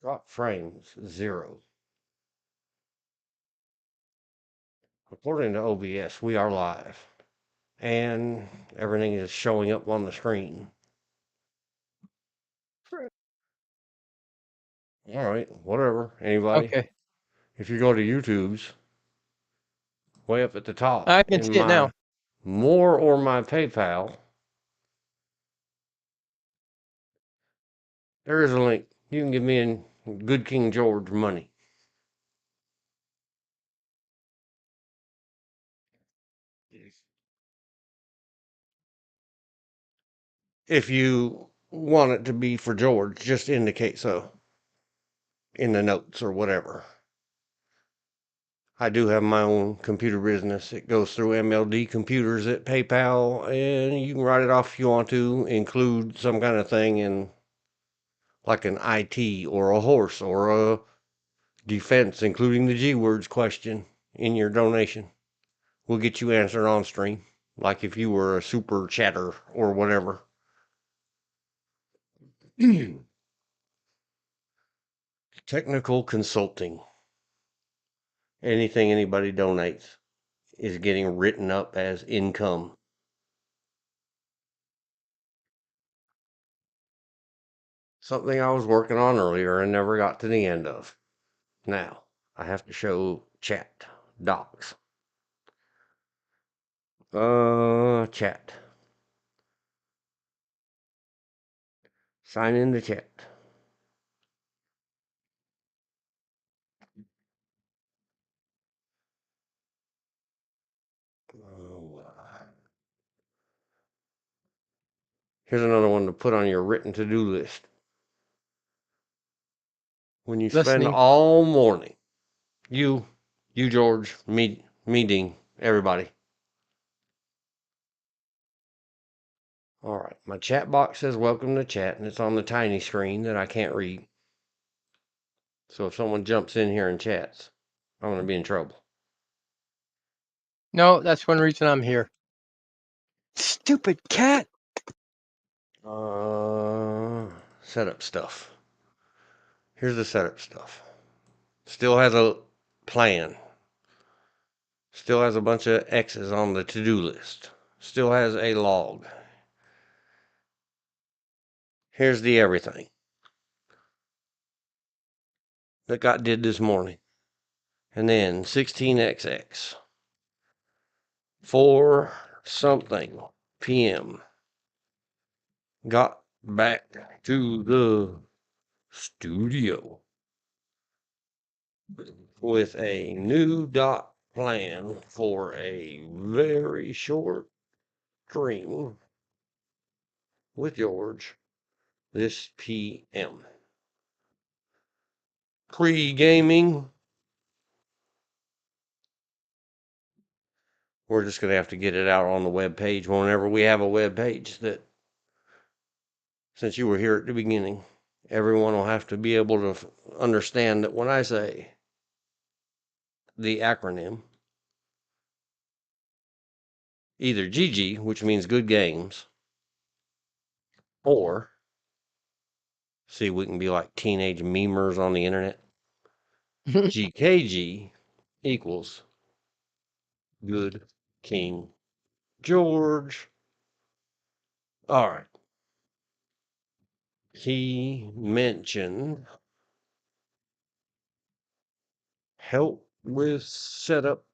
Drop frames, 0. According to OBS, we are live. And everything is showing up on the screen. All right, whatever. Anybody? Okay. If you go to YouTube's, way up at the top, I can in see it my now. More or my PayPal, there is a link. You can give me in good King George money. If you want it to be for George, just indicate so in the notes or whatever. I do have my own computer business. It goes through MLD Computers at PayPal, and you can write it off if you want to, include some kind of thing in like an IT or a horse or a defense, including the G words question in your donation. We'll get you answered on stream, like if you were a super chatter or whatever. Technical consulting. Anything anybody donates is getting written up as income. Something I was working on earlier and never got to the end of. Now, I have to show chat docs. Chat. Sign in the chat. Here's another one to put on your written to-do list. When you spend Listening. all morning, you, George, me, Dean, everybody. All right, my chat box says welcome to chat, and it's on the tiny screen that I can't read. So if someone jumps in here and chats, I'm going to be in trouble. No, that's one reason I'm here. Stupid cat. Setup stuff. Here's the setup stuff. Still has a plan. Still has a bunch of X's on the to-do list. Still has a log. Here's the everything that got did this morning. And then 16XX. 4 something p.m. Got back to the studio with a new dot plan for a very short stream with George this p.m. Pre-gaming. We're just going to have to get it out on the web page whenever we have a web page that, since you were here at the beginning, everyone will have to be able to understand that when I say the acronym, either GG, which means good games, or, see, we can be like teenage memers on the internet, GKG equals good King George. All right. He mentioned help with setup,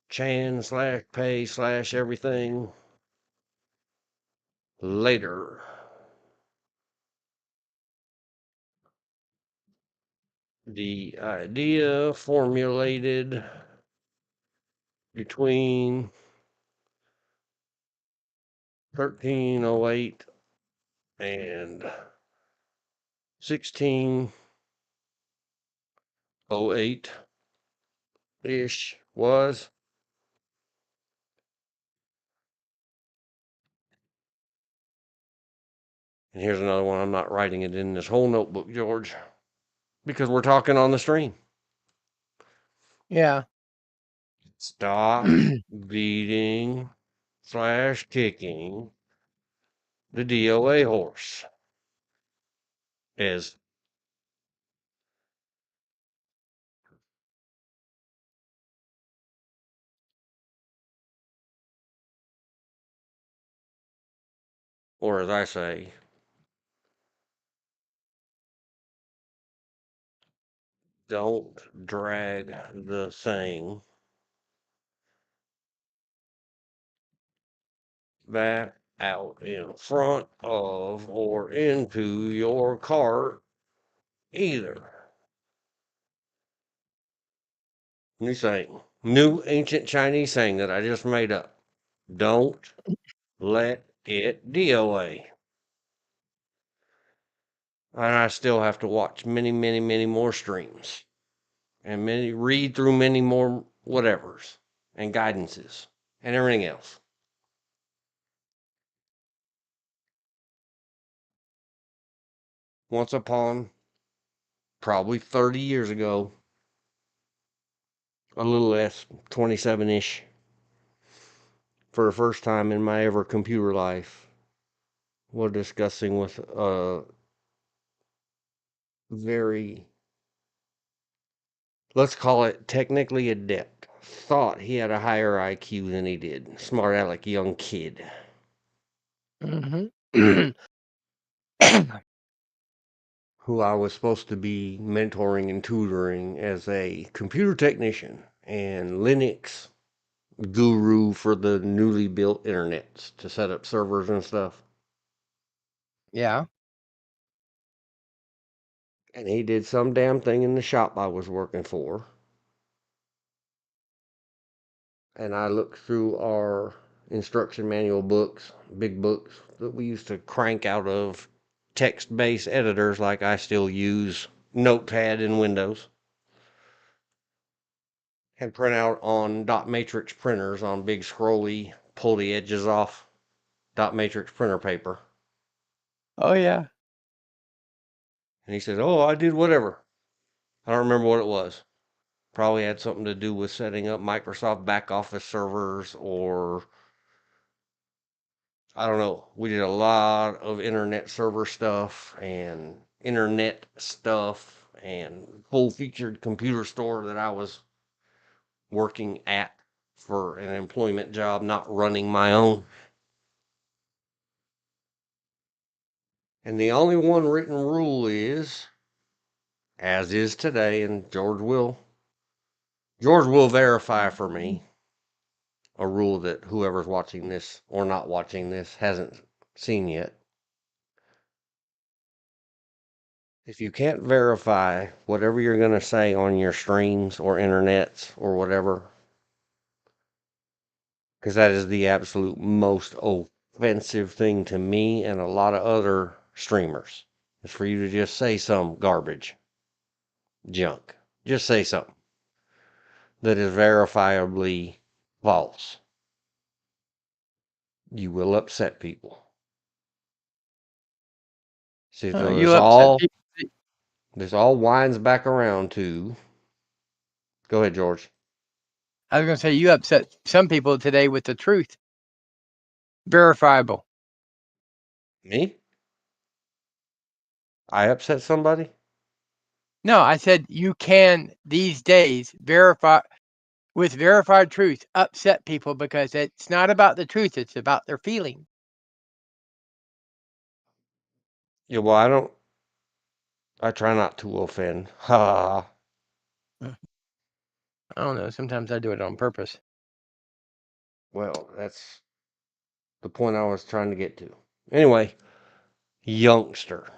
Chan/pay/everything later. The idea formulated between 1308 and 1608 ish was, and here's another one. I'm not writing it in this whole notebook, George, because we're talking on the stream. Yeah. Stop beating/kicking the DOA horse. As or as I say, don't drag the thing back out in front of or into your cart either. New saying, new ancient Chinese saying that I just made up. Don't let it DOA. And I still have to watch many, many, many more streams and read through many more whatevers and guidances and everything else. Once upon, probably 30 years ago, a little less, 27 ish, for the first time in my ever computer life, was discussing with a very, let's call it technically adept. Thought he had a higher IQ than he did. Smart aleck young kid. Mm-hmm. Who I was supposed to be mentoring and tutoring as a computer technician and Linux guru for the newly built internets to set up servers and stuff. Yeah. And he did some damn thing in the shop I was working for. And I looked through our instruction manual books, big books that we used to crank out of text based editors like I still use Notepad in Windows and print out on dot matrix printers on big scrolly, pull the edges off dot matrix printer paper. Oh yeah. And he said, "Oh, I did whatever. I don't remember what it was. Probably had something to do with setting up Microsoft back office servers, or I don't know. We did a lot of internet server stuff and internet stuff and full featured computer store that I was working at for an employment job, not running my own. And the only one written rule is, as is today, and George will verify for me a rule that whoever's watching this or not watching this hasn't seen yet. If you can't verify whatever you're going to say on your streams or internets or whatever, because that is the absolute most offensive thing to me and a lot of other streamers, is for you to just say some garbage, junk. Just say something that is verifiably false. You will upset people. See, so You upset people. this all winds back around to. Go ahead, George. I was going to say you upset some people today with the truth. Verifiable. Me? I upset somebody? No, I said you can these days verify with verified truth upset people because it's not about the truth, it's about their feeling. Yeah, well, I don't. I try not to offend. Ha. I don't know. Sometimes I do it on purpose. Well, that's the point I was trying to get to. Anyway, youngster.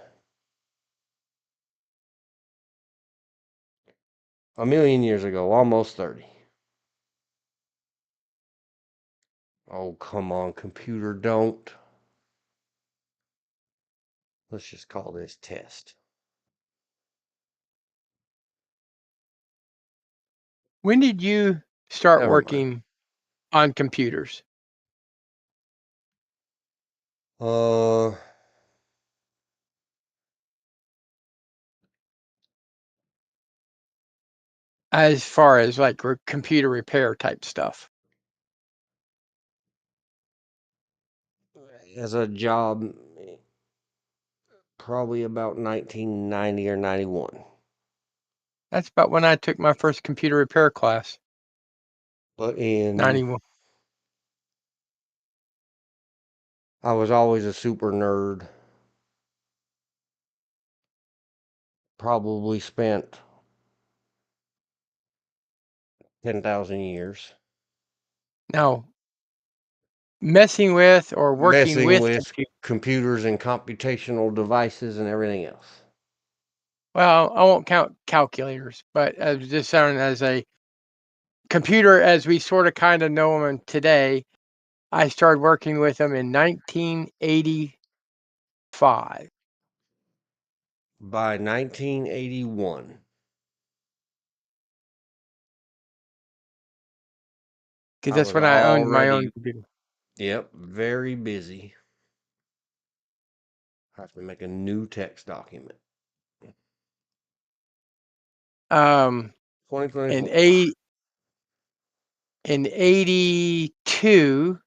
A million years ago, almost 30. Oh, come on, computer, don't. Let's just call this test. When did you start Never mind. working on computers? Uh, As far as like computer repair type stuff. as a job, probably about 1990 or 91. That's about when I took my first computer repair class. But in 91. I was always a super nerd. Probably spent 10,000 years Now, messing with or working messing with with computers. computers and computational devices and everything else. Well, I won't count calculators, but as just sounding as a computer, as we sort of kind of know them today, I started working with them in 1985 By 1981, because I that's was when I owned my own already, computer. yep, very busy. I have to make a new text document. Um, in 2024, eight in 82,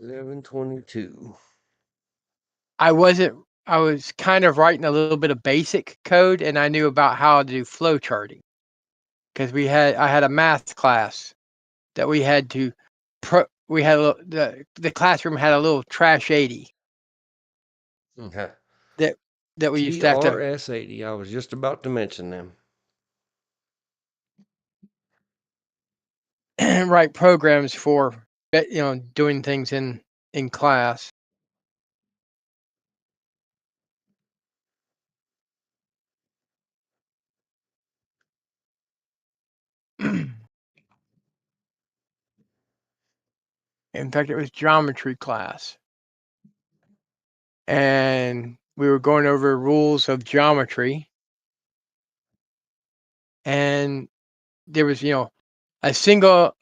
11/22. I was kind of writing a little bit of basic code, and I knew about how to do flow charting because I had a math class that we had to we had the classroom had a little trash 80 Okay. that we used to have to TRS-80. I was just about to mention them. write programs for, doing things in class. In fact, it was geometry class, and we were going over rules of geometry, and there was a single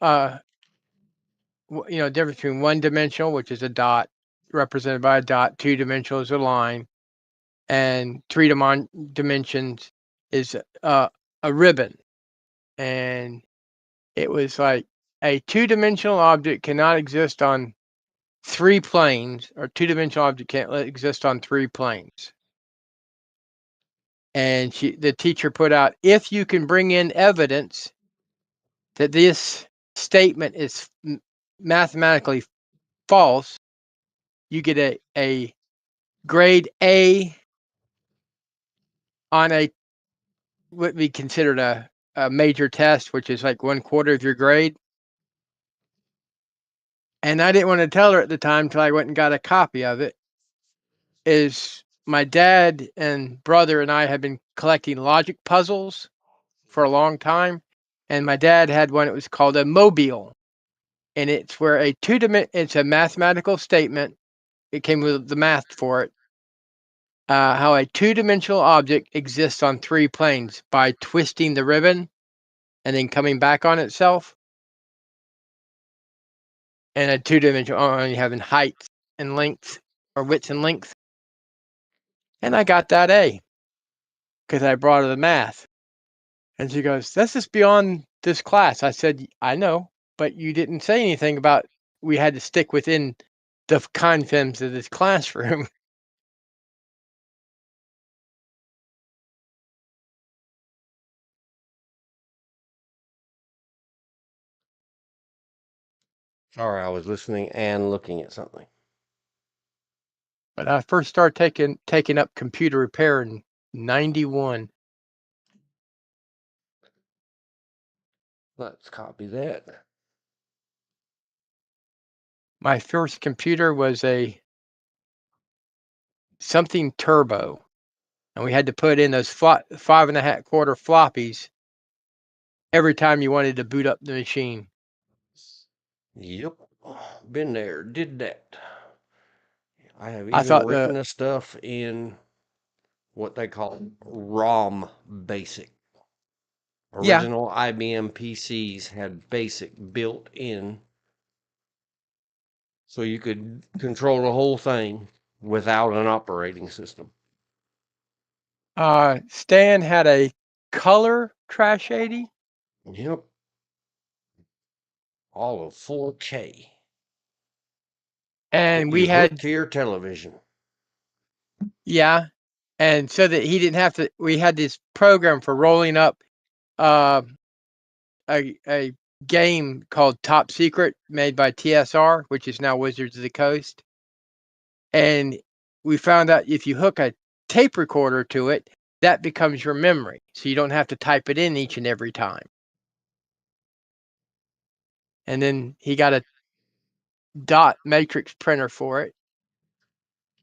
difference between one dimensional, which is a dot represented by a dot, two dimensional is a line, and dimensions is a ribbon. And it was like a two-dimensional object cannot exist on three planes, or two-dimensional object can't exist on three planes. And the teacher put out, if you can bring in evidence that this statement is mathematically false, you get a grade A on what we considered a major test, which is like 1/4 of your grade. And I didn't want to tell her at the time till I went and got a copy of it. Is my dad and brother and I had been collecting logic puzzles for a long time, and my dad had one. It was called a mobile, and it's where it's a mathematical statement. It came with the math for it. How a two-dimensional object exists on three planes by twisting the ribbon and then coming back on itself. And a two-dimensional only having height and length, or width and length. And I got that A because I brought her the math. And she goes, "This is beyond this class." I said, "I know, but you didn't say anything about we had to stick within the confines of this classroom." Sorry, I was listening and looking at something. But I first started taking up computer repair in 91. Let's copy that. My first computer was a something turbo, and we had to put in those 5.25 floppies every time you wanted to boot up the machine. Yep. Been there, did that. I have I even thought written the stuff in what they call ROM basic. yeah, Original IBM PCs had basic built in, so you could control the whole thing without an operating system. Stan had a color trash 80. Yep. All of 4K. Get And we you hooked had, to your television. yeah, and so that he didn't have to, we had this program for rolling up uh, a game called Top Secret made by TSR, which is now Wizards of the Coast. And we found out if you hook a tape recorder to it, that becomes your memory. So you don't have to type it in each and every time. And then he got a dot matrix printer for it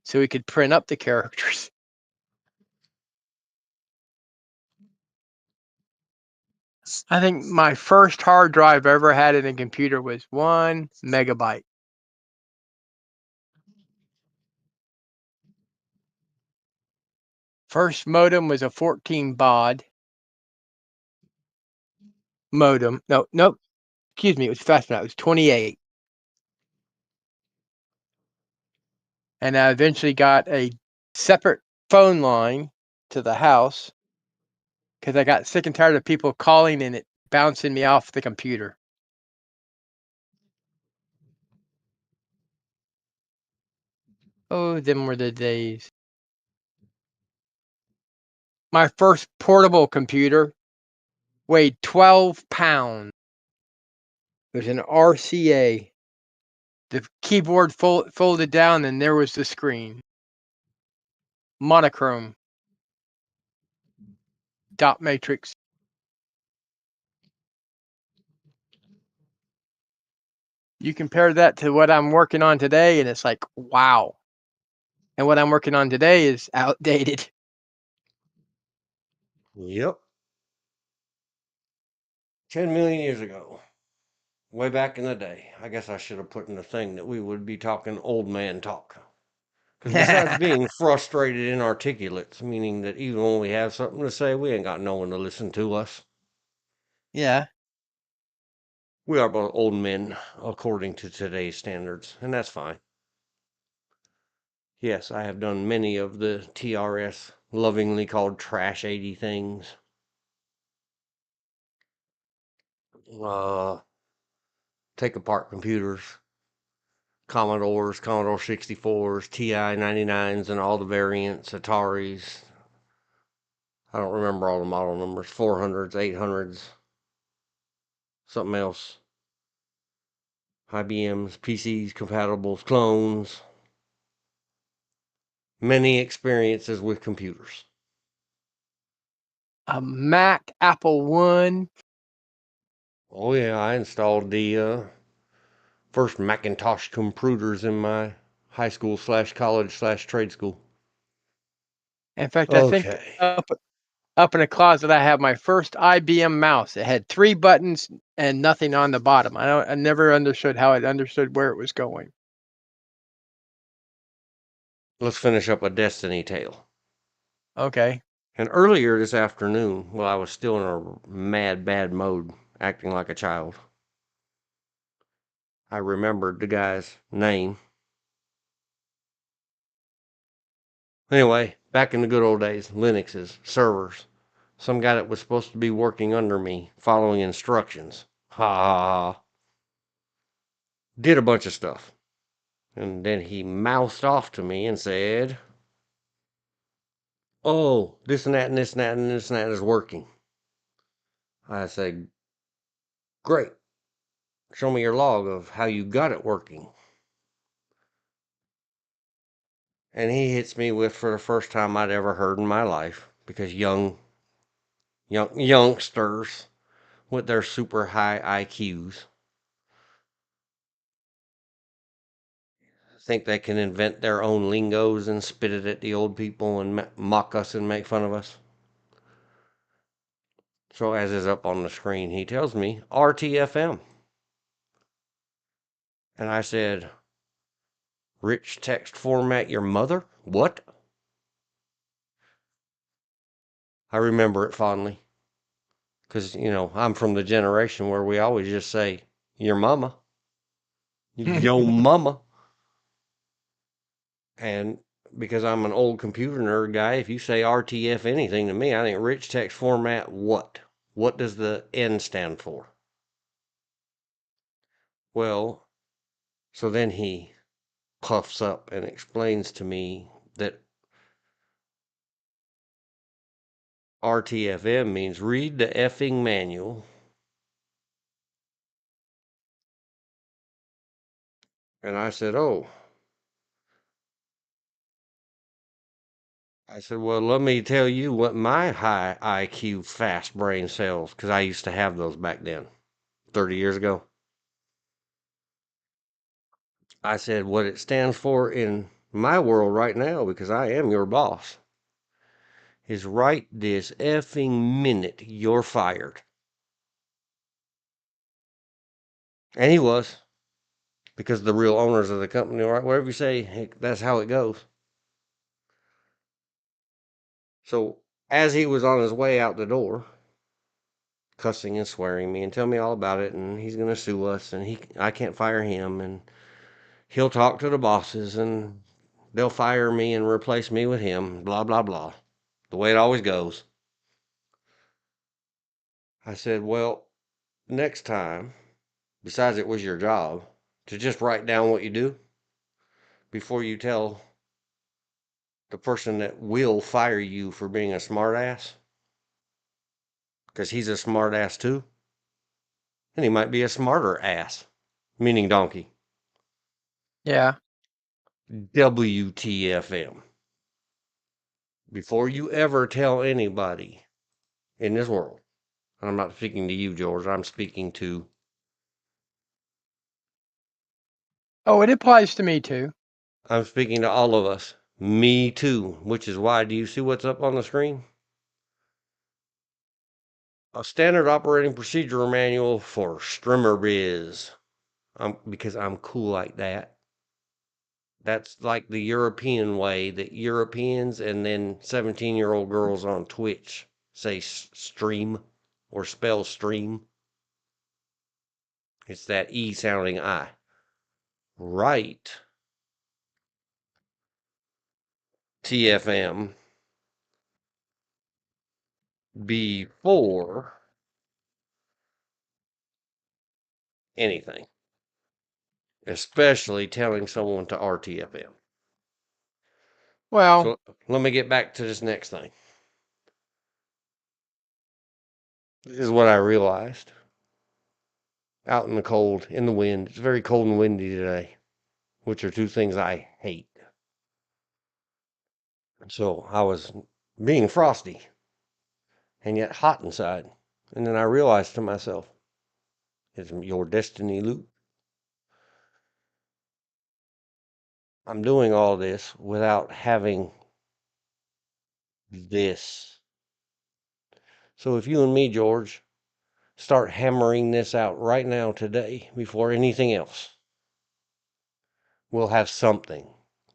so he could print up the characters. I think my first hard drive I ever had in a computer was 1 megabyte. First modem was a 14 baud modem. No, excuse me, it was faster than that. It was 28. And I eventually got a separate phone line to the house because I got sick and tired of people calling and it bouncing me off the computer. Oh, them were the days. My first portable computer weighed 12 pounds. It was an RCA. The keyboard folded down and there was the screen. Monochrome. Dot matrix. You compare that to what I'm working on today and it's like, wow. And what I'm working on today is outdated. Yep. 10 million years ago. Way back in the day. I guess I should have put in the thing that we would be talking old man talk. Because besides being frustrated inarticulates, meaning that even when we have something to say, we ain't got no one to listen to us. Yeah. We are both old men, according to today's standards, and that's fine. Yes, I have done many of the TRS, lovingly called trash 80 things. Take apart computers, Commodores, Commodore 64s, TI 99s, and all the variants, Ataris. I don't remember all the model numbers, 400s, 800s, something else. IBMs, PCs, compatibles, clones. Many experiences with computers. A Mac Apple One. Oh yeah, I installed the first Macintosh computers in my high school slash college slash trade school. In fact, I think Okay, up in a closet I have my first IBM mouse. It had 3 buttons and nothing on the bottom. I never understood how it understood where it was going. let's finish up a Destiny tale. Okay. And earlier this afternoon, while I was still in a mad bad mode, acting like a child, I remembered the guy's name. Anyway, back in the good old days, Linuxes, servers. Some guy that was supposed to be working under me, following instructions. Ha ha ha. Did a bunch of stuff. And then he mouthed off to me and said, "Oh, this and that and this and that and this and that is working." I said, "Great. Show me your log of how you got it working." And he hits me with, for the first time I'd ever heard in my life, because youngsters with their super high IQs think they can invent their own lingos and spit it at the old people and mock us and make fun of us. So, as is up on the screen, he tells me RTFM. And I said, "Rich text format your mother? What?" I remember it fondly. Because, I'm from the generation where we always just say, "Your mama." Yo mama. And because I'm an old computer nerd guy, if you say RTF anything to me, I think rich text format what? What does the N stand for? Well, so then he puffs up and explains to me that RTFM means read the effing manual. And I said, "Oh, I said, well, let me tell you what my high IQ fast brain cells, because I used to have those back then, 30 years ago. I said, what it stands for in my world right now, because I am your boss, is right this effing minute you're fired. And he was, because the real owners of the company, right? Whatever you say, heck, that's how it goes. So as he was on his way out the door, cussing and swearing me and tell me all about it, and he's gonna sue us, and I can't fire him, and he'll talk to the bosses, and they'll fire me and replace me with him, blah blah blah. The way it always goes. I said, well, next time, besides it was your job, to just write down what you do before you tell the person that will fire you for being a smartass, because he's a smartass too, and he might be a smarter ass, meaning donkey. Yeah. WTFM. Before you ever tell anybody in this world, and I'm not speaking to you, George, I'm speaking to, Oh, it applies to me too. I'm speaking to all of us. Me too, which is why, do you see what's up on the screen? A standard operating procedure manual for streamer biz. Because I'm cool like that. That's like the European way that Europeans and then 17-year-old girls on Twitch say stream or spell stream. It's that E sounding I. Right. TFM before anything, especially telling someone to RTFM. Well, So let me get back to this next thing. This is what I realized out in the cold, in the wind. It's very cold and windy today, which are two things I hate. So I was being frosty and yet hot inside. And then I realized to myself, it's your destiny, Luke. I'm doing all this without having this. So if you and me, George, start hammering this out right now today before anything else, we'll have something.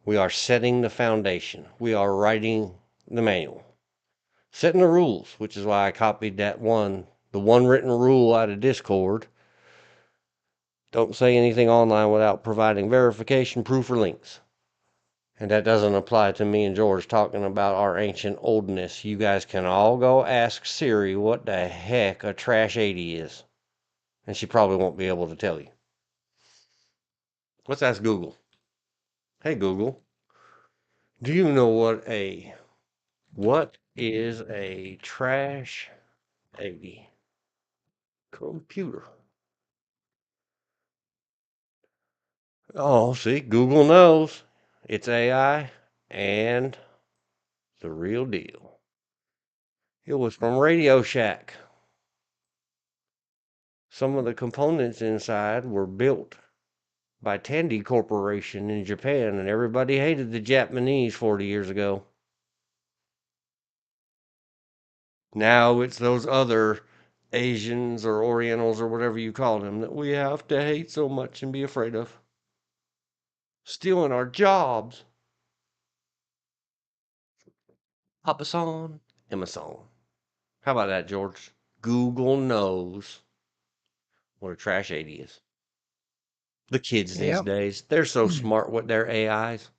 We are setting the foundation. We are writing the manual, setting the rules, which is why I copied the one written rule out of Discord. Don't say anything online without providing verification, proof, or links. And that doesn't apply to me and George talking about our ancient oldness. You guys can all go ask Siri what the heck a trash 80 is. And she probably won't be able to tell you. Let's ask Google. Hey Google, do you know what is a trash 80 computer? Oh, see, Google knows. It's AI and the real deal. It was from Radio Shack. Some of the components inside were built by Tandy Corporation in Japan, and everybody hated the Japanese 40 years ago. Now it's those other Asians or Orientals or whatever you call them that we have to hate so much and be afraid of. Stealing our jobs. Papa San, Emma San. How about that, George? Google knows what a trash 80 is. The kids these yep. days, they're so smart with their AIs.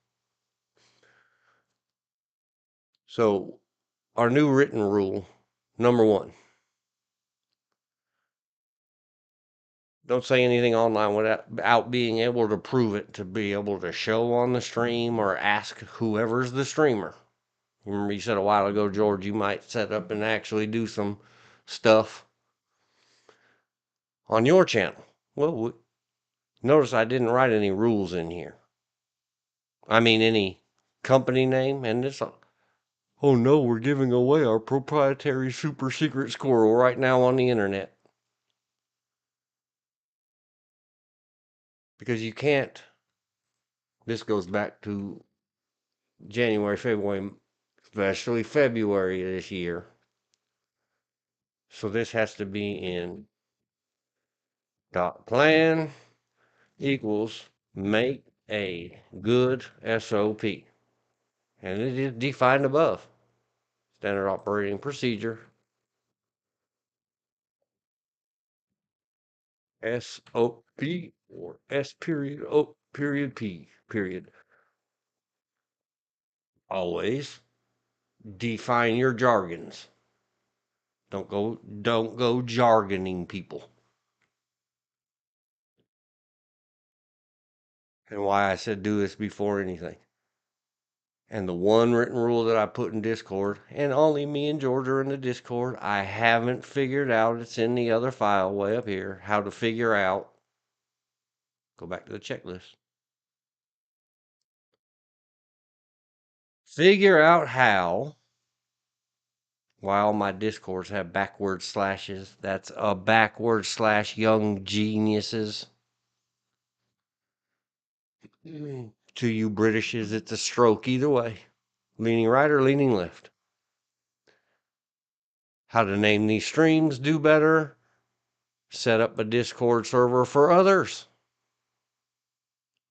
So, our new written rule, number one, don't say anything online without being able to prove it, to be able to show on the stream or ask whoever's the streamer. Remember you said a while ago, George, you might set up and actually do some stuff on your channel. Well, notice I didn't write any rules in here. I mean, any company name, and Oh no, we're giving away our proprietary super secret squirrel right now on the internet. Because you can't, this goes back to January, February, especially February this year. So this has to be in dot plan equals make a good SOP. And it is defined above. Standard operating procedure. SOP or S period O period P period. Always define your jargons. Don't go jargoning people. And why I said do this before anything. And the one written rule that I put in Discord, and only me and George are in the Discord, I haven't figured out, it's in the other file way up here, how to figure out, go back to the checklist. Figure out how, while my Discords have backward slashes, that's a backward slash young geniuses. To you Britishes, it's a stroke either way. Leaning right or leaning left. How to name these streams, do better. Set up a Discord server for others.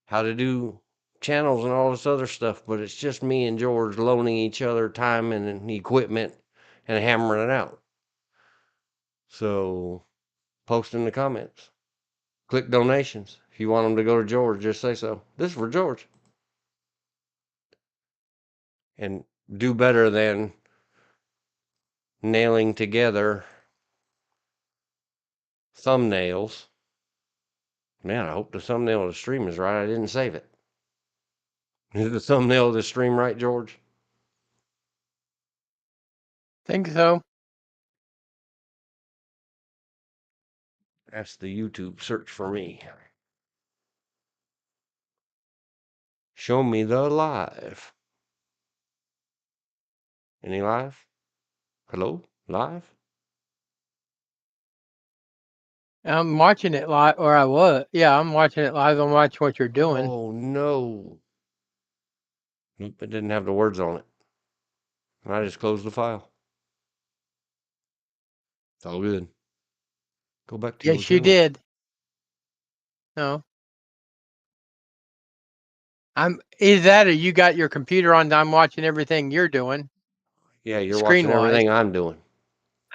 How to do channels and all this other stuff, but it's just me and George loaning each other time and equipment and hammering it out. So post in the comments. Click donations. If you want them to go to George, just say so. This is for George. And do better than nailing together thumbnails. Man, I hope the thumbnail of the stream is right. I didn't save it. Is the thumbnail of the stream right, George? Think so. That's the YouTube search for me. Show me the live. Any live? Hello? Live? I'm watching it live, or I was. Yeah, I'm watching it live. I'm watching what you're doing. Oh no. Nope, it didn't have the words on it. And I just closed the file. It's all good. Go back to your Yes, you channel. did. No, I'm either that or you got your computer on. I'm watching everything you're doing, Yeah, you're screen watching wise. everything I'm doing.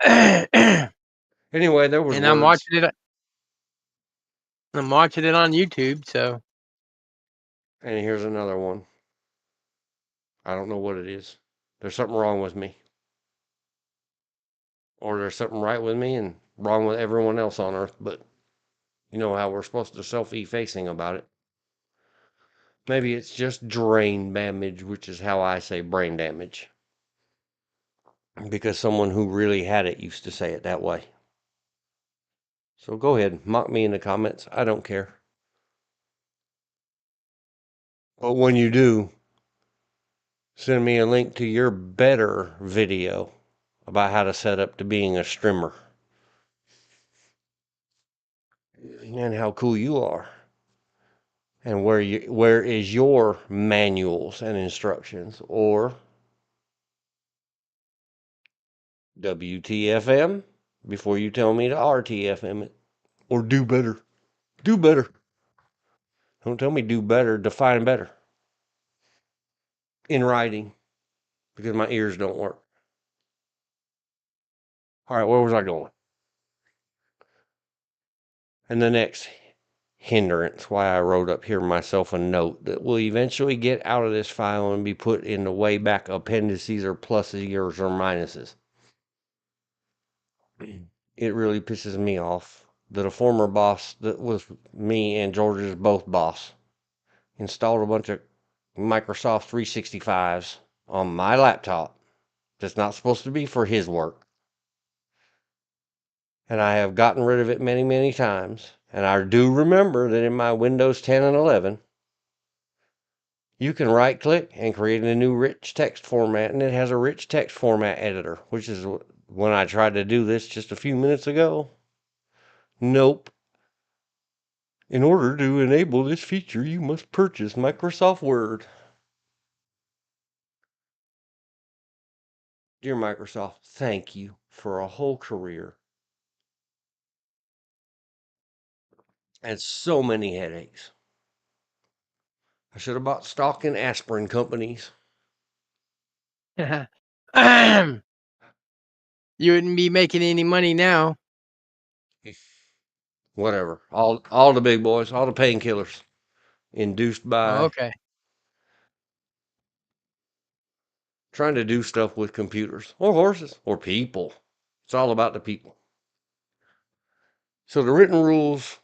And Anyway, there was I'm words. watching it. I'm watching it on YouTube. So And here's another one. I don't know what it is. There's something wrong with me. Or there's something right with me and wrong with everyone else on earth, but you know how we're supposed to self-effacing about it. Maybe it's just brain damage, which is how I say brain damage. Because someone who really had it used to say it that way. So go ahead, mock me in the comments. I don't care. But when you do, send me a link to your better video about how to set up to being a streamer and how cool you are. And where is your manuals and instructions or WTFM before you tell me to RTFM it or do better. Do better. Don't tell me do better, define better in writing because my ears don't work. All right, where was I going? And the next hindrance, why I wrote up here myself a note that will eventually get out of this file and be put in the way back appendices or pluses or minuses. It really pisses me off that a former boss that was me and George's both boss installed a bunch of Microsoft 365s on my laptop that's not supposed to be for his work. And I have gotten rid of it many, many times. And I do remember that in my Windows 10 and 11, You can right click and create a new rich text format, and it has a rich text format editor, which is when I tried to do this just a few minutes ago. Nope. In order to enable this feature, you must purchase Microsoft Word. Dear Microsoft, thank you for a whole career and so many headaches. I should have bought stock in aspirin companies. You wouldn't be making any money now. Whatever. All the big boys, all the painkillers induced Oh, by okay. trying to do stuff with computers or horses or people. It's all about the people. So the written rules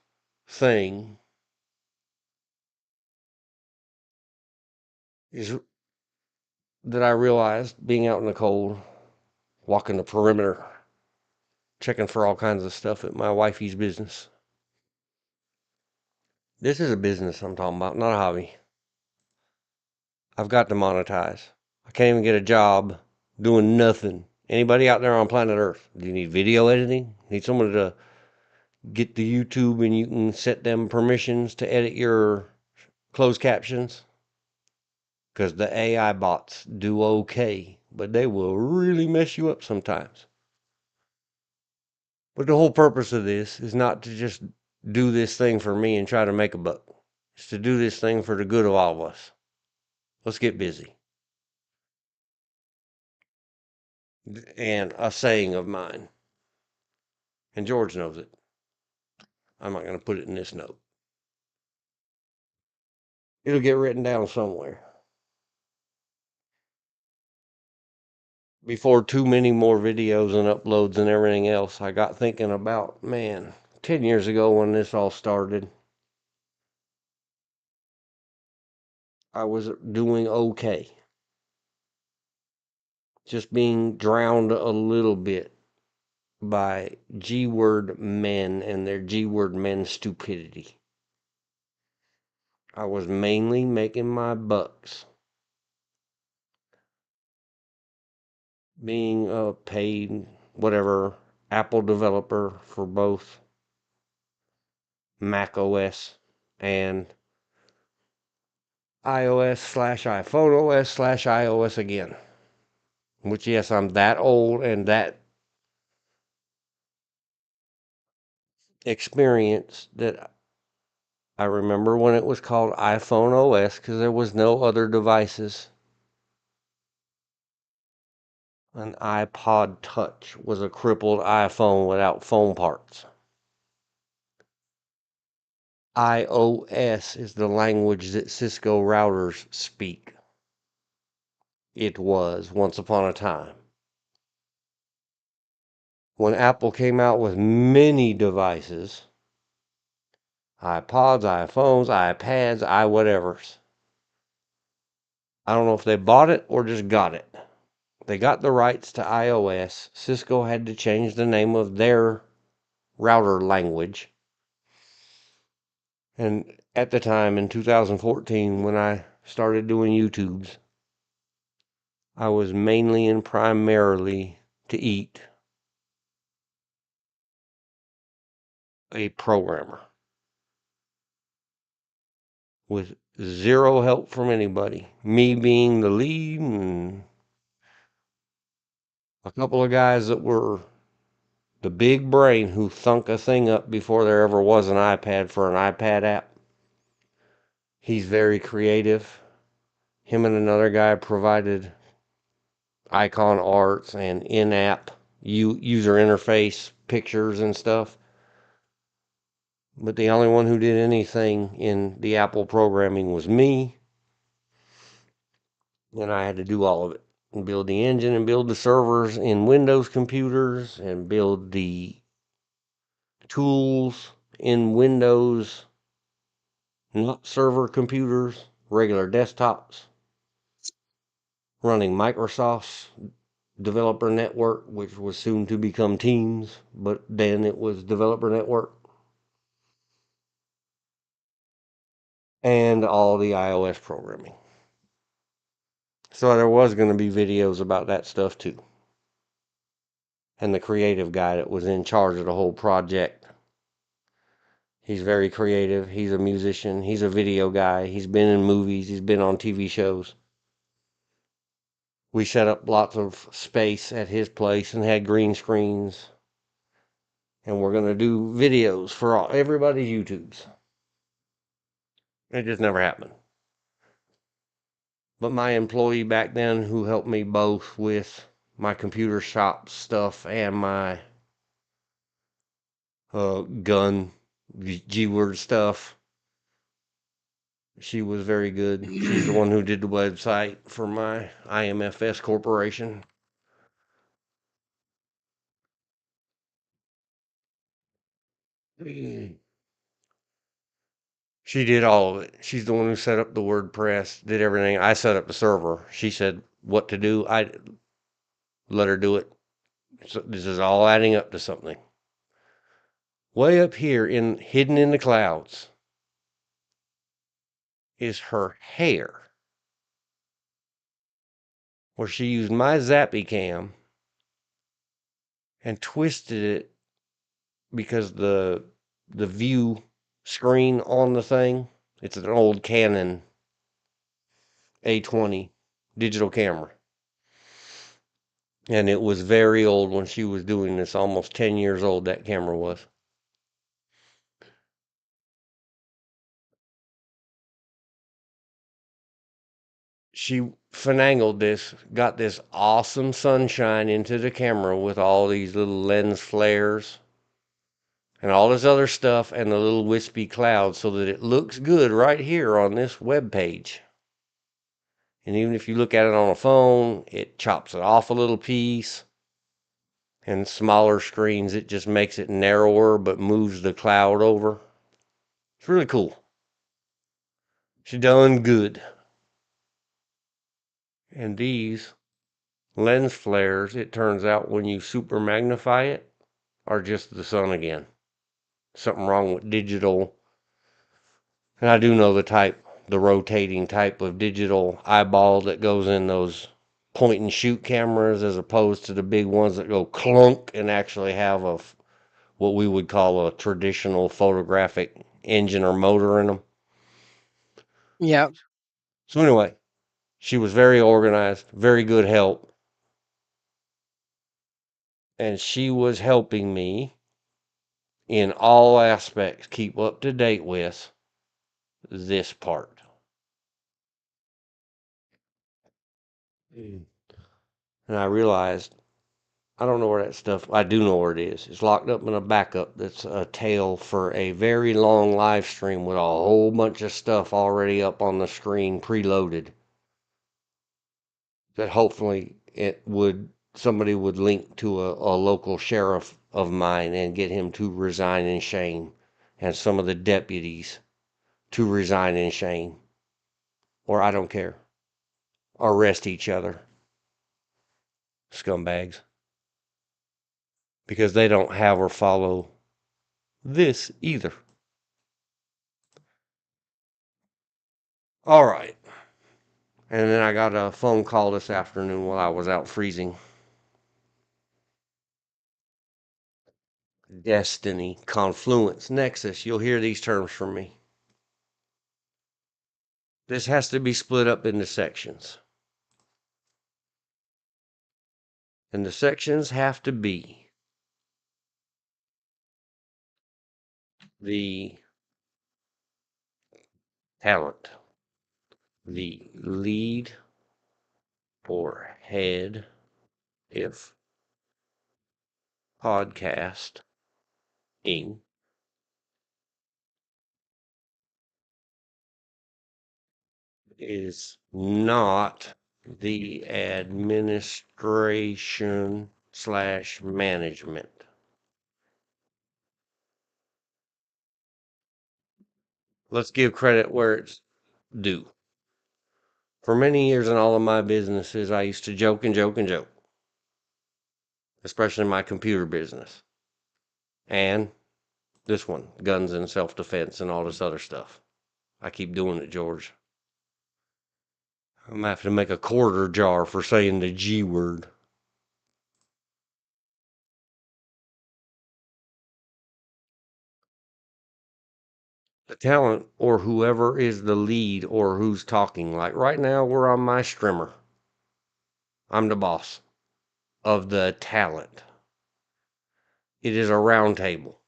thing is that I realized being out in the cold, walking the perimeter, checking for all kinds of stuff at my wifey's business. This is a business I'm talking about, not a hobby. I've got to monetize. I can't even get a job doing nothing. Anybody out there on planet Earth? Do you need video editing? Need someone to get to YouTube and you can set them permissions to edit your closed captions? Because the AI bots do okay, but they will really mess you up sometimes. But the whole purpose of this is not to just do this thing for me and try to make a buck. It's to do this thing for the good of all of us. Let's get busy. And a saying of mine, and George knows it. I'm not going to put it in this note. It'll get written down somewhere. Before too many more videos and uploads and everything else, I got thinking about, man, 10 years ago when this all started, I was doing okay. Just being drowned a little bit by G word men and their G word men stupidity. I was mainly making my bucks being a paid, whatever, Apple developer for both Mac OS and iOS/iPhone OS/iOS again. Which, yes, I'm that old and that experienced that I remember when it was called iPhone OS because there was no other devices. An iPod Touch was a crippled iPhone without phone parts. iOS is the language that Cisco routers speak. It was once upon a time. When Apple came out with many devices, iPods, iPhones, iPads, whatevers. I don't know if they bought it or just got it. They got the rights to iOS. Cisco had to change the name of their router language. And at the time in 2014, when I started doing YouTubes, I was mainly and primarily to eat a programmer with zero help from anybody. Me being the lead and a couple of guys that were the big brain who thunk a thing up before there ever was an iPad for an iPad app. He's very creative. Him and another guy provided icon arts and in-app user interface pictures and stuff. But the only one who did anything in the Apple programming was me. And I had to do all of it. And build the engine and build the servers in Windows computers and build the tools in Windows, not server computers, regular desktops, running Microsoft's developer network, which was soon to become Teams, but then it was developer network, and all the iOS programming. So there was going to be videos about that stuff too. And the creative guy that was in charge of the whole project. He's very creative. He's a musician. He's a video guy. He's been in movies. He's been on TV shows. We set up lots of space at his place and had green screens. And we're going to do videos for everybody's YouTubes. It just never happened. But my employee back then who helped me both with my computer shop stuff and my gun G-word stuff, she was very good. She's the one who did the website for my IMFS corporation. She did all of it. She's the one who set up the WordPress, did everything. I set up the server. She said what to do. I let her do it. So this is all adding up to something. Way up here hidden in the clouds is her hair, where she used my Zappy cam and twisted it because the view screen on the thing, it's an old Canon A20 digital camera. And it was very old when she was doing this, almost 10 years old that camera was. She finangled this, got this awesome sunshine into the camera with all these little lens flares and all this other stuff and the little wispy clouds so that it looks good right here on this web page. And even if you look at it on a phone, it chops it off a little piece. And smaller screens, it just makes it narrower but moves the cloud over. It's really cool. She done good. And these lens flares, it turns out when you super magnify it, are just the sun again. Something wrong with digital. And I do know the type, the rotating type of digital eyeball that goes in those point and shoot cameras as opposed to the big ones that go clunk and actually have what we would call a traditional photographic engine or motor in them. Yeah. So anyway, she was very organized, very good help, and she was helping me in all aspects keep up to date with this part. And I realized I don't know where that stuff, I do know where it is. It's locked up in a backup that's a tail for a very long live stream with a whole bunch of stuff already up on the screen preloaded. That hopefully somebody would link to a local sheriff of mine and get him to resign in shame, and some of the deputies to resign in shame, or I don't care, arrest each other, scumbags, because they don't have or follow this either. All right. And then I got a phone call this afternoon while I was out freezing. Destiny, confluence, nexus. You'll hear these terms from me. This has to be split up into sections. And the sections have to be the talent, the lead or head, if podcasting is not the administration slash management. Let's give credit where it's due. For many years in all of my businesses, I used to joke and joke and joke, especially my computer business and this one, guns and self defense and all this other stuff. I keep doing it, George. I'm gonna have to make a quarter jar for saying the G word. The talent or whoever is the lead or who's talking. Like right now, we're on my strimmer. I'm the boss of the talent. It is a round table.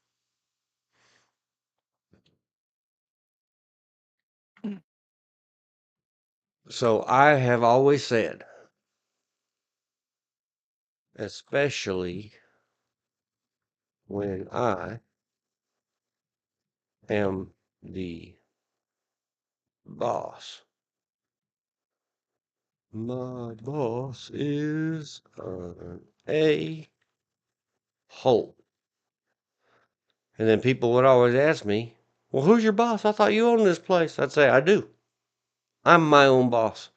So I have always said, especially when I am the boss, my boss is an a hole. And then people would always ask me, well, who's your boss? I thought you owned this place. I'd say, I do. I'm my own boss.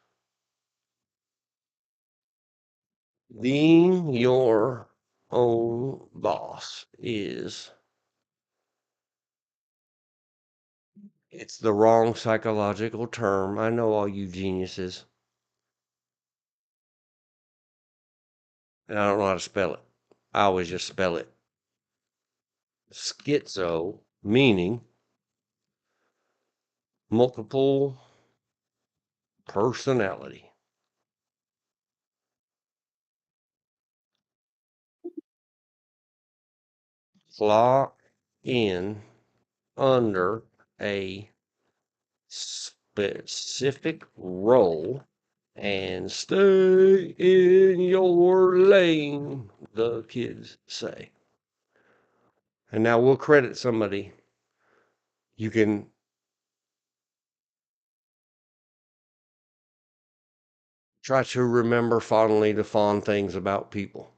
Being your own boss is, it's the wrong psychological term. I know all you geniuses, and I don't know how to spell it. I always just spell it. Schizo, meaning multiple personality. Clock in under a specific role and stay in your lane, the kids say. And now we'll credit somebody. You can try to remember fondly the fond things about people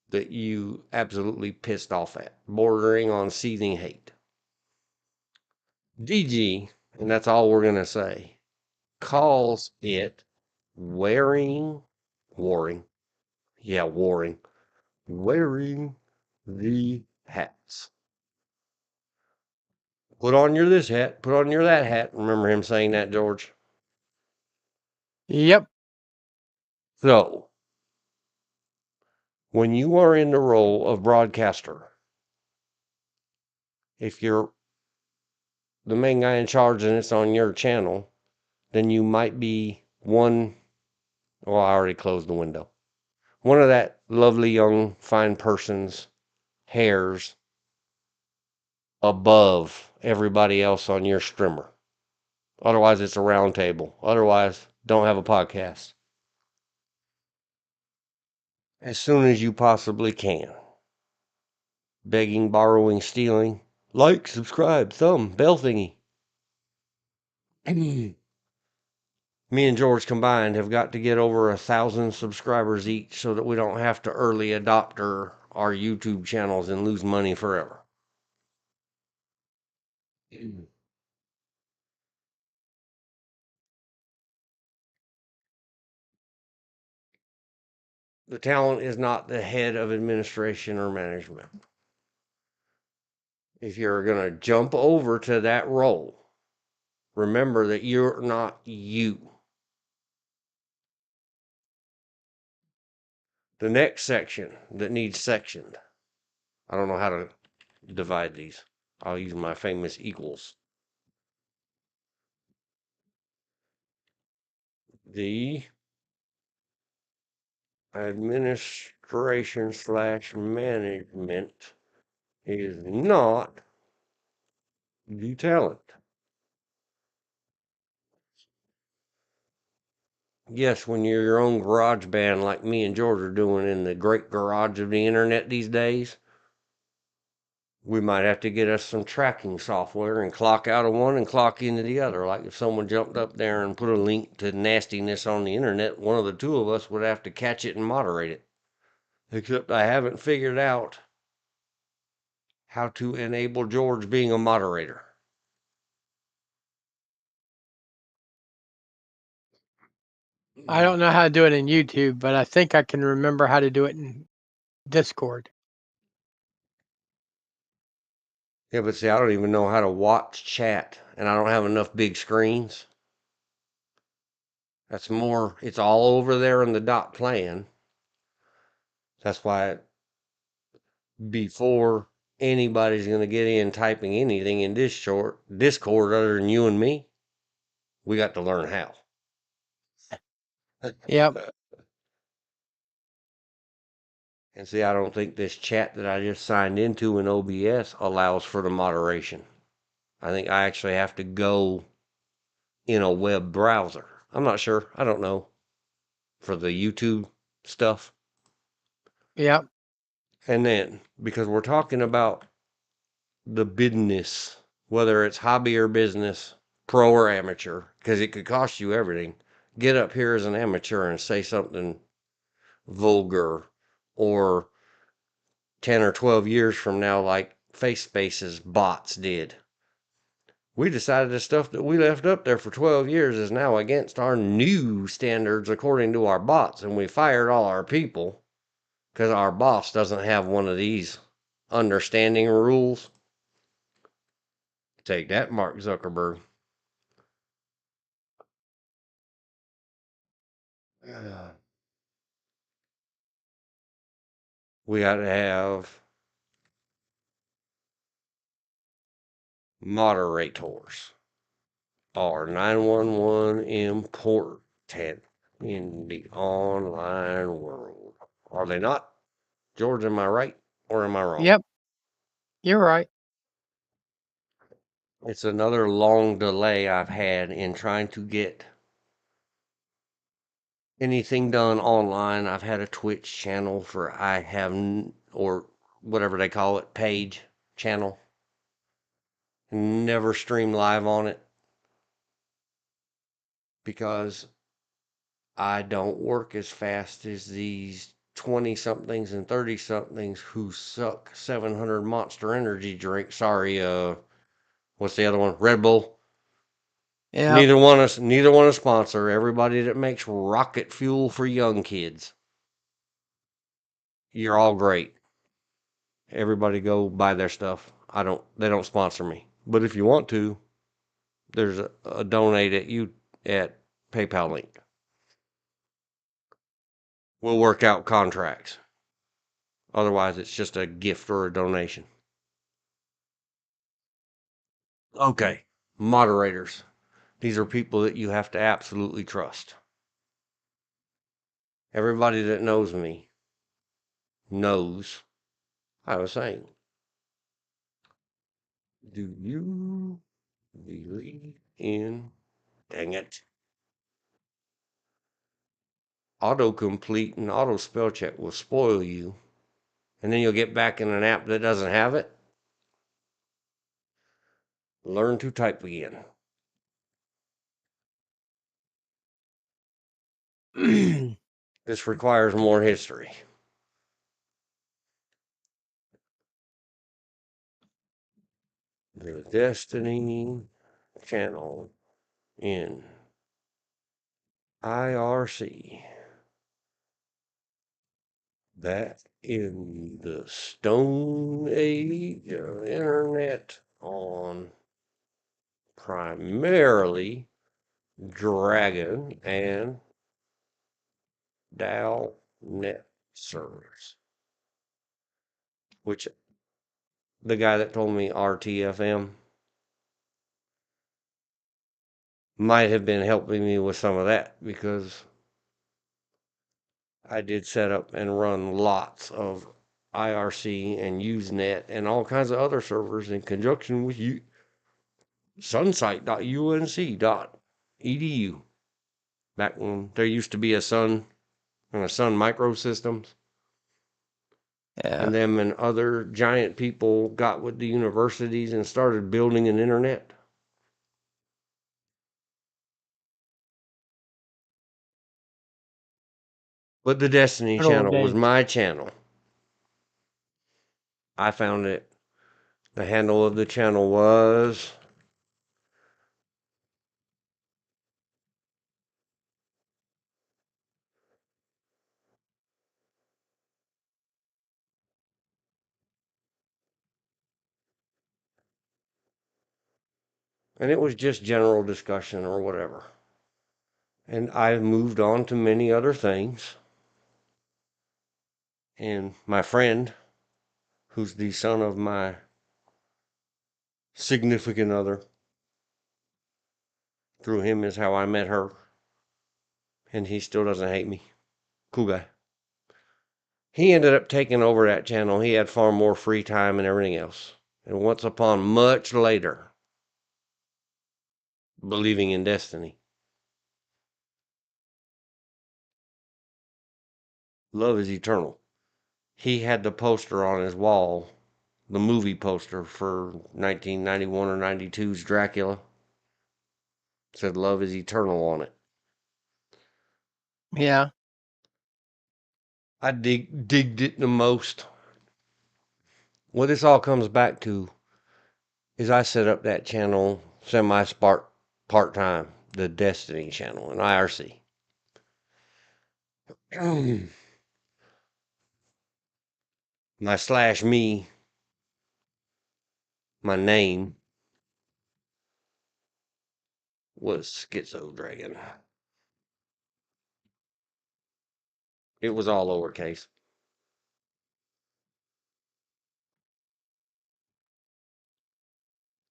that you absolutely pissed off at, bordering on seething hate. DG, and that's all we're going to say, calls it wearing, warring, yeah, warring, wearing the hats. Put on your this hat, put on your that hat. Remember him saying that, George? Yep. So, when you are in the role of broadcaster, if you're the main guy in charge and it's on your channel, then you might be one. Well, I already closed the window. One of that lovely young fine person's hairs above everybody else on your streamer. Otherwise, it's a round table. Otherwise, don't have a podcast. As soon as you possibly can. Begging, borrowing, stealing. Like, subscribe, thumb, bell thingy. Me and George combined have got to get over 1,000 subscribers each so that we don't have to early adopter our YouTube channels and lose money forever. The talent is not the head of administration or management. If you're going to jump over to that role, remember that you're not you. The next section that needs sectioned. I don't know how to divide these. I'll use my famous equals. The administration slash management is not the talent. Yes, when you're your own garage band like me and George are doing in the great garage of the internet these days, we might have to get us some tracking software and clock out of one and clock into the other. Like if someone jumped up there and put a link to nastiness on the internet, one of the two of us would have to catch it and moderate it. Except I haven't figured out how to enable George being a moderator. I don't know how to do it in YouTube, but I think I can remember how to do it in Discord. Yeah, but see, I don't even know how to watch chat, and I don't have enough big screens. That's more, it's all over there in the dot plan. That's why before anybody's going to get in typing anything in this short Discord other than you and me, we got to learn how. Yep. And see, I don't think this chat that I just signed into in OBS allows for the moderation. I think I actually have to go in a web browser. I'm not sure. I don't know. For the YouTube stuff. Yep. And then, because we're talking about the business, whether it's hobby or business, pro or amateur, because it could cost you everything. Get up here as an amateur and say something vulgar, or 10 or 12 years from now, like Face Space's bots did. We decided the stuff that we left up there for 12 years is now against our new standards according to our bots, and we fired all our people because our boss doesn't have one of these understanding rules. Take that, Mark Zuckerberg. We got to have moderators. Are 911 important in the online world? Are they not? George, am I right or am I wrong? Yep. You're right. It's another long delay I've had in trying to get anything done online. I've had a Twitch channel for I have, or whatever they call it, page channel. Never stream live on it because I don't work as fast as these 20 somethings and 30 somethings who suck 700 Monster Energy drink. Sorry, what's the other one? Red Bull. Yep. Neither one a sponsor. Everybody that makes rocket fuel for young kids, you're all great. Everybody go buy their stuff. They don't sponsor me. But if you want to, there's a donate at PayPal link. We'll work out contracts. Otherwise, it's just a gift or a donation. Okay, moderators. These are people that you have to absolutely trust. Everybody that knows me knows I was saying, do you believe in, dang it, autocomplete and auto spell check will spoil you, and then you'll get back in an app that doesn't have it? Learn to type again. This requires more history. The Destiny channel in IRC. That in the Stone Age of internet on primarily Dragon and DAO.net servers, which the guy that told me RTFM might have been helping me with some of that because I did set up and run lots of IRC and Usenet and all kinds of other servers in conjunction with sunsite.unc.edu. Back when there used to be a Sun and a Sun Microsystems, Yeah. and them and other giant people got with the universities and started building an internet. But the Destiny Good old channel was days. my channel. I found it. The handle of the channel was, and it was just general discussion or whatever. And I moved on to many other things. And my friend, who's the son of my significant other, through him is how I met her. And he still doesn't hate me. Cool guy. He ended up taking over that channel. He had far more free time and everything else. And once upon much later, believing in destiny, love is eternal. He had the poster on his wall, the movie poster for 1991 or 92's Dracula. It said love is eternal on it. Yeah. I digged it the most. What this all comes back to is I set up that channel part time, the Destiny channel in IRC. My slash me, my name was Schizo Dragon. It was all lowercase.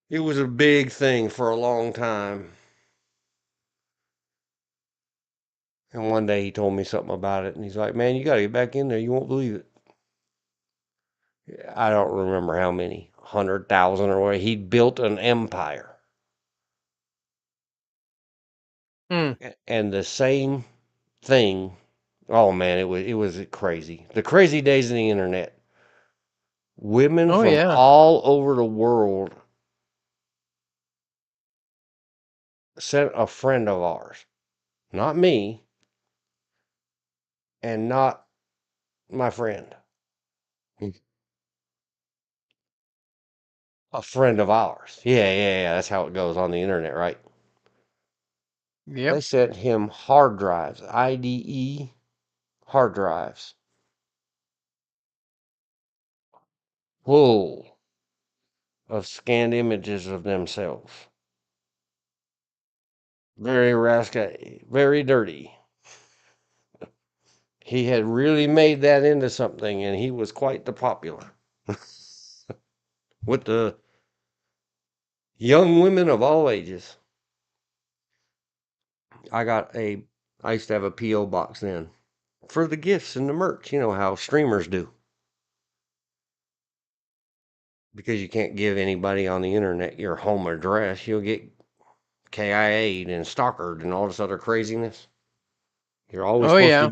It was a big thing for a long time. And one day he told me something about it, and he's like, "Man, you got to get back in there. You won't believe it." I don't remember how many, 100,000 or what. He'd built an empire. Hmm. And the same thing. Oh man, it was crazy. The crazy days of the internet. Women Oh from yeah. all over the world sent a friend of ours, not me, and not my friend, a friend of ours. Yeah. That's how it goes on the internet, right? Yep. They sent him hard drives, IDE hard drives, full of scanned images of themselves. Very rascally, very dirty. He had really made that into something, and he was quite the popular with the young women of all ages. I got a, I used to have a P.O. box then for the gifts and the merch. You know how streamers do. Because you can't give anybody on the internet your home address, you'll get KIA'd and stalkered and all this other craziness. You're always Oh yeah.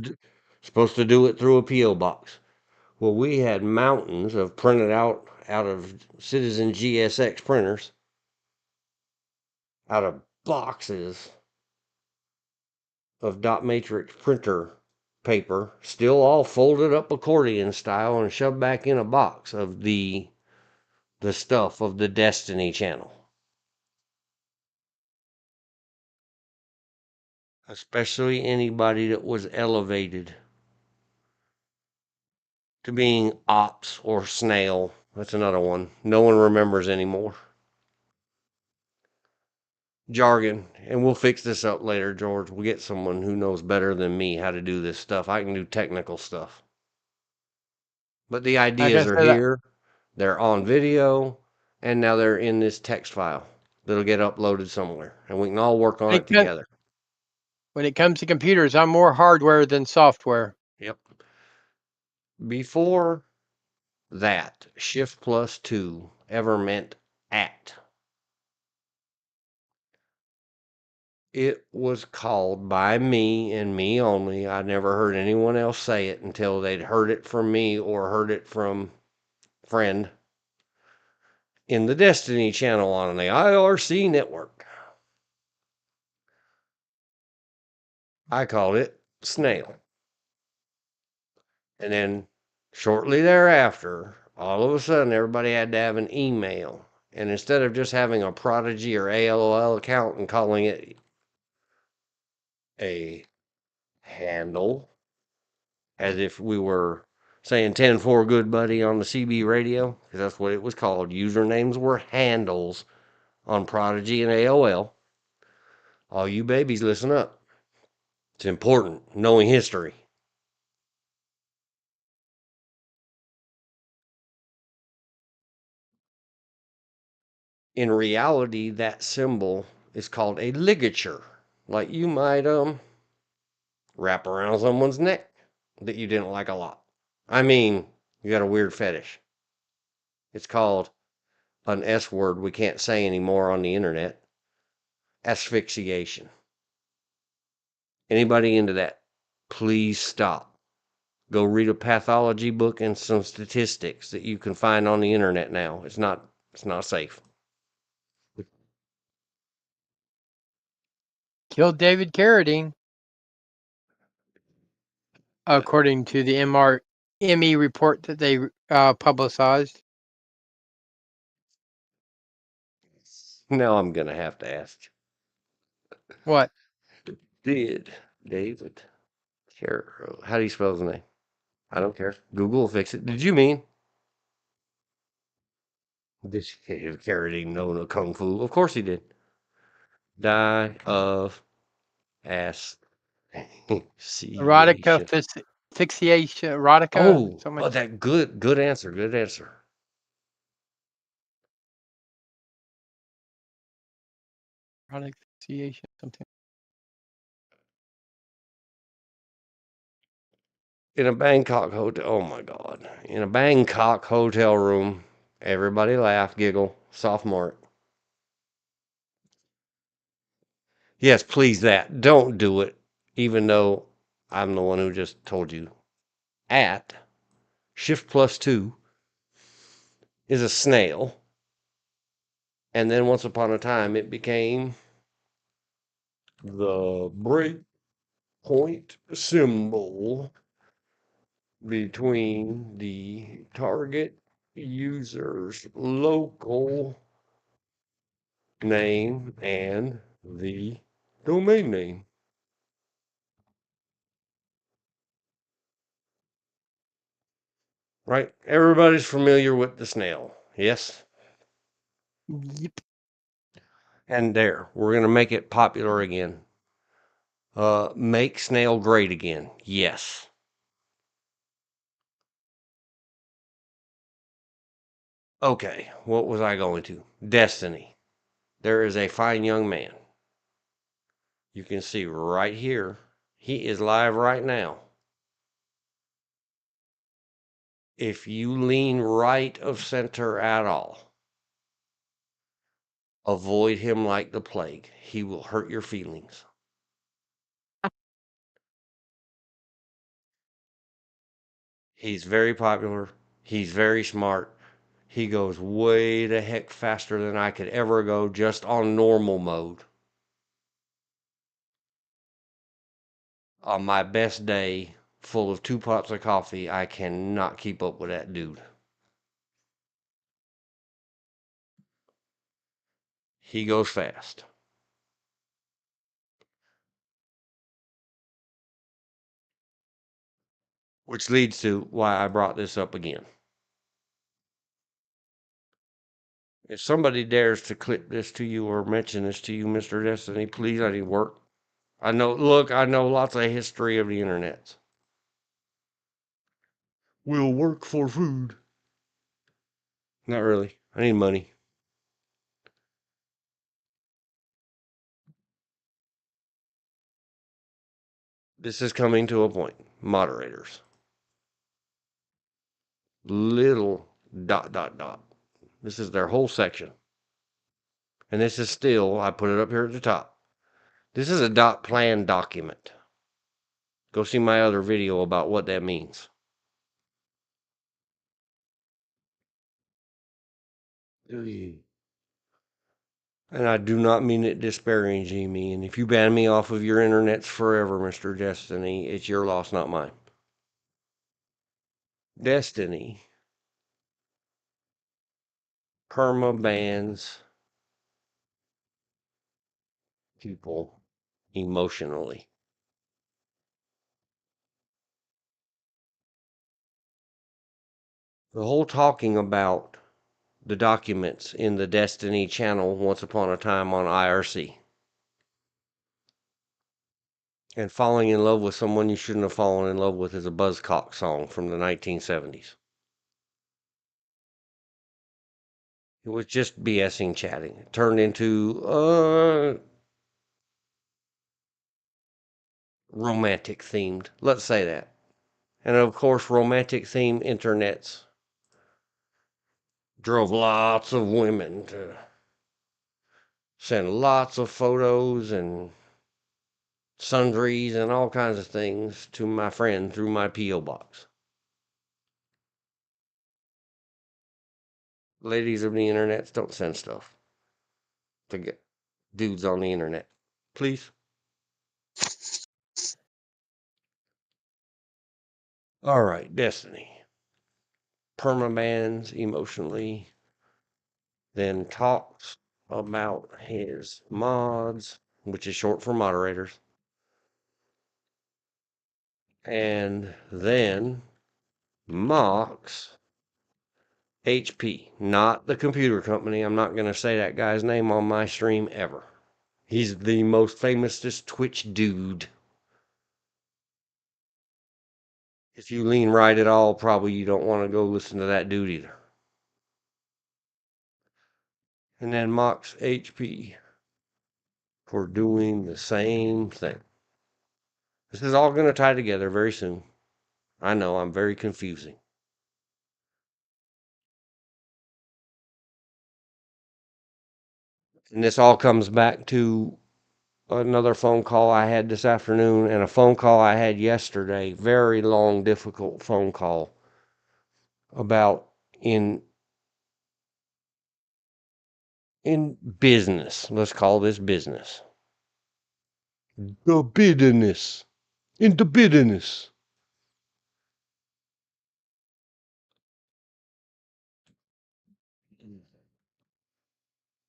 supposed to do it through a P.O. box. Well, we had mountains of printed out of Citizen GSX printers, out of boxes of dot matrix printer paper, still all folded up accordion style and shoved back in a box of the stuff of the Destiny channel. Especially anybody that was elevated to being ops or snail. That's another one. No one remembers anymore. Jargon. And we'll fix this up later, George. We'll get someone who knows better than me how to do this stuff. I can do technical stuff. But the Like I ideas are said, here. They're on video. And now they're in this text file that'll get uploaded somewhere. And we can all work on when it together. it comes to computers, I'm more hardware than software. Yep. Before that, Shift plus 2 ever meant at. It was called by me and me only. I never heard anyone else say it until they'd heard it from me or heard it from friend in the Destiny channel on the IRC network. I called it Snail. And then shortly thereafter, all of a sudden everybody had to have an email. And instead of just having a Prodigy or AOL account and calling it a handle, as if we were saying 10-4 good buddy on the CB radio, because that's what it was called. Usernames were handles on Prodigy and AOL. All you babies, listen up. It's important knowing history. In reality, that symbol is called a ligature. Like you might wrap around someone's neck that you didn't like a lot. I mean, you got a weird fetish. It's called an S word we can't say anymore on the internet. Asphyxiation. Anybody into that? Please stop. Go read a pathology book and some statistics that you can find on the internet now. It's not safe. Killed David Carradine, according to the ME report that they publicized. Now I'm gonna have to ask. What? Did David how do you spell his name? I don't care. Google will fix it. Did you mean this Carradine know no kung fu? Of course he did. Die of Erotica asphyxiation. asphyxiation, erotica, Oh, something oh, like that good answer. Good answer. erotic asphyxiation, something. In a Bangkok hotel. Oh my God. In a Bangkok hotel room, everybody laugh, giggle, sophomore. Yes, please that. Don't do it, even though I'm the one who just told you. At shift plus 2 is a snail. And then once upon a time, it became the break point symbol between the target user's local name and the domain name. Right? Everybody's familiar with the snail. Yes? Yep. And there, we're going to make it popular again. Make snail great again. Yes. Okay, what was I going to? Destiny. There is a fine young man. You can see right here. He is live right now. If you lean right of center at all, avoid him like the plague. He will hurt your feelings. He's very popular. He's very smart. He goes way the heck faster than I could ever go just on normal mode. On my best day, full of 2 pots of coffee, I cannot keep up with that dude. He goes fast. Which leads to why I brought this up again. If somebody dares to clip this to you or mention this to you, Mr. Destiny, please, I need work. I know lots of history of the internet. We'll work for food. Not really. I need money. This is coming to a point. Moderators. Little dot dot dot. This is their whole section. And this is still, I put it up here at the top. This is a dot plan document. Go see my other video about what that means. And I do not mean it disparagingly. And if you ban me off of your internets forever, Mr. Destiny, it's your loss, not mine. Destiny perma bans people emotionally. The whole talking about the documents in the Destiny channel once upon a time on IRC. And falling in love with someone you shouldn't have fallen in love with is a Buzzcock song from the 1970s. It was just BSing chatting. It turned into romantic themed. Let's say that. And of course, romantic themed internets drove lots of women to send lots of photos and sundries and all kinds of things to my friend through my P.O. box. Ladies of the internet, don't send stuff to get dudes on the internet. Please. All right, Destiny. Permabans emotionally, then talks about his mods, which is short for moderators, and then mocks HP, not the computer company. I'm not going to say that guy's name on my stream ever. He's the most famousest Twitch dude. If you lean right at all, probably you don't want to go listen to that dude either. And then mocks HP for doing the same thing. This is all going to tie together very soon. I know I'm very confusing. And this all comes back to another phone call I had this afternoon and a phone call I had yesterday. Very long, difficult phone call about in business. Let's call this business. The business. In the business.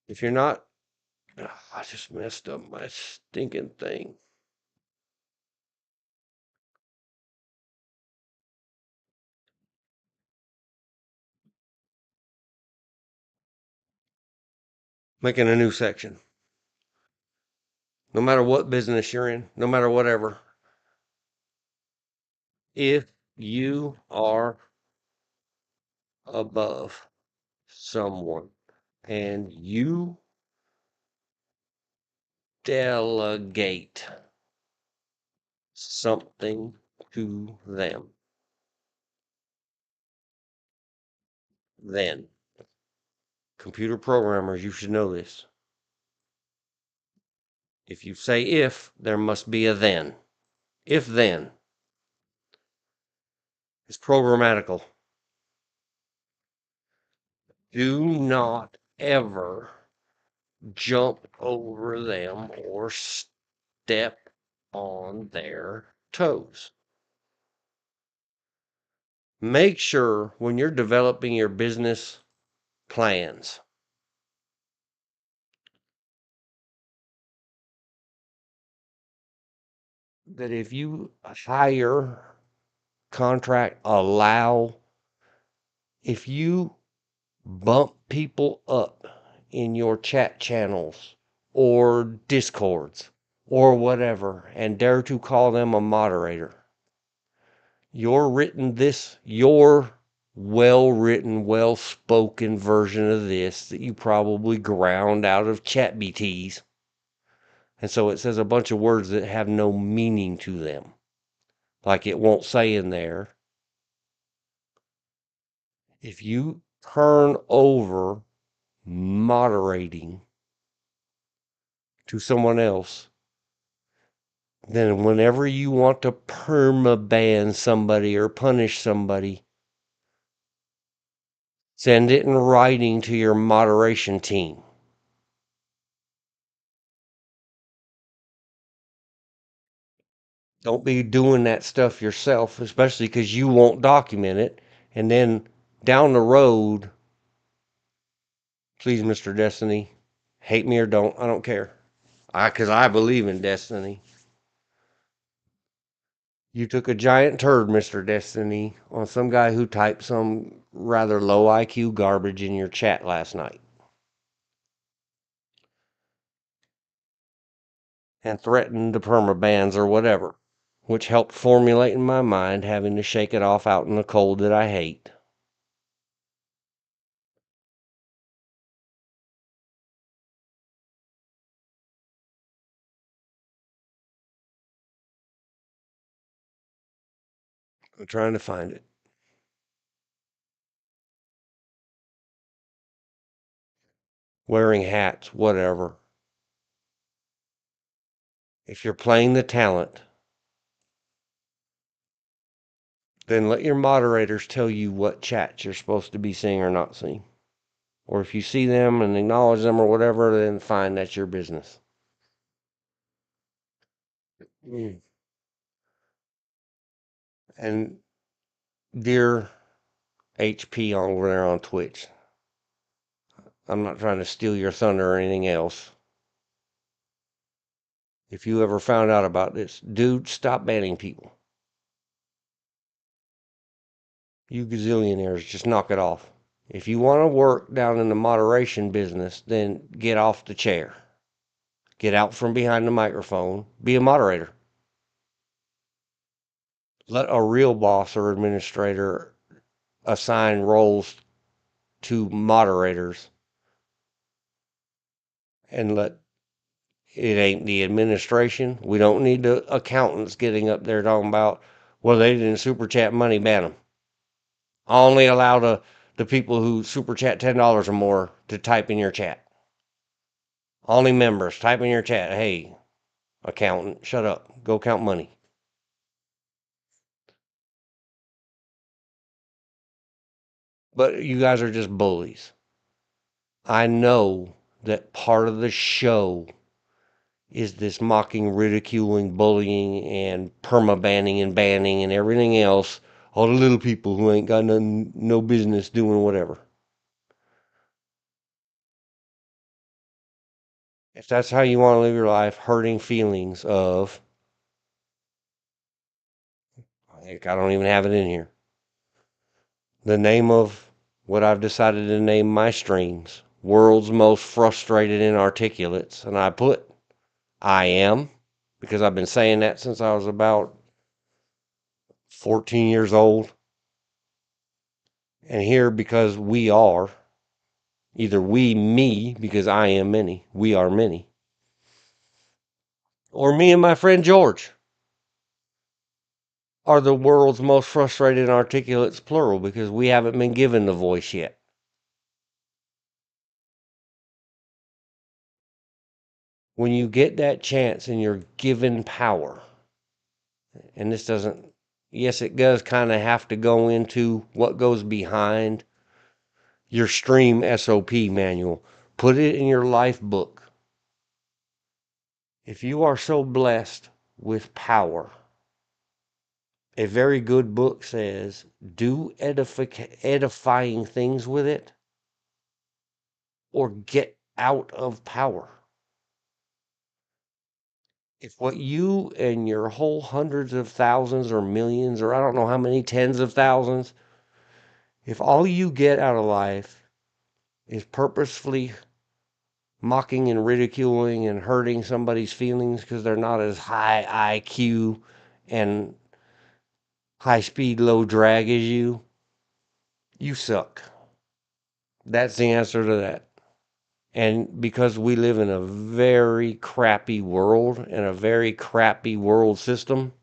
If you're not, I just messed up my stinking thing. Making a new section. No matter what business you're in, no matter whatever, if you are above someone and you delegate something to them, then computer programmers, you should know this. If you say if, there must be a then. If then is programmatical. Do not ever jump over them or step on their toes. Make sure when you're developing your business plans that if you hire, contract, allow, if you bump people up in your chat channels or discords or whatever and dare to call them a moderator, your well written, well spoken version of this that you probably ground out of chat BTs. And so it says a bunch of words that have no meaning to them. Like it won't say in there. If you turn over moderating to someone else, then whenever you want to permaban somebody or punish somebody, send it in writing to your moderation team. Don't be doing that stuff yourself, especially because you won't document it. And then down the road, please, Mr. Destiny, hate me or don't, I don't care. Because I believe in destiny. You took a giant turd, Mr. Destiny, on some guy who typed some rather low IQ garbage in your chat last night. and threatened the permabans or whatever, which helped formulate in my mind having to shake it off out in the cold that I hate. I'm trying to find it. Wearing hats, whatever. If you're playing the talent, then let your moderators tell you what chats you're supposed to be seeing or not seeing. Or if you see them and acknowledge them or whatever, then fine, that's your business. Mm. And dear HP over there on Twitch, I'm not trying to steal your thunder or anything else. If you ever found out about this, dude, stop banning people. You gazillionaires, just knock it off. If you want to work down in the moderation business, then get off the chair. Get out from behind the microphone. Be a moderator. Let a real boss or administrator assign roles to moderators and let it ain't the administration. We don't need the accountants getting up there talking about, well, they didn't super chat money, ban them. Only allow the people who super chat $10 or more to type in your chat. Only members type in your chat, hey, accountant, shut up. Go count money. But you guys are just bullies. I know that part of the show is this mocking, ridiculing, bullying, and perma-banning and banning and everything else. All the little people who ain't got no business doing whatever. If that's how you want to live your life, hurting feelings of, heck, I don't even have it in here. The name of what I've decided to name my streams, World's Most Frustrated Inarticulates, and I put I am, because I've been saying that since I was about 14 years old. And here, because we are, either we, me, because I am many, we are many, or me and my friend George are the world's most frustrated articulates, plural, because we haven't been given the voice yet. When you get that chance and you're given power, and this doesn't, yes, it does kind of have to go into what goes behind your stream SOP manual. Put it in your life book. If you are so blessed with power, a very good book says, do edifying things with it or get out of power. If what you and your whole hundreds of thousands or millions, or I don't know how many tens of thousands, if all you get out of life is purposefully mocking and ridiculing and hurting somebody's feelings because they're not as high IQ and high speed, low drag as you suck. That's the answer to that. And because we live in a very crappy world and a very crappy world system,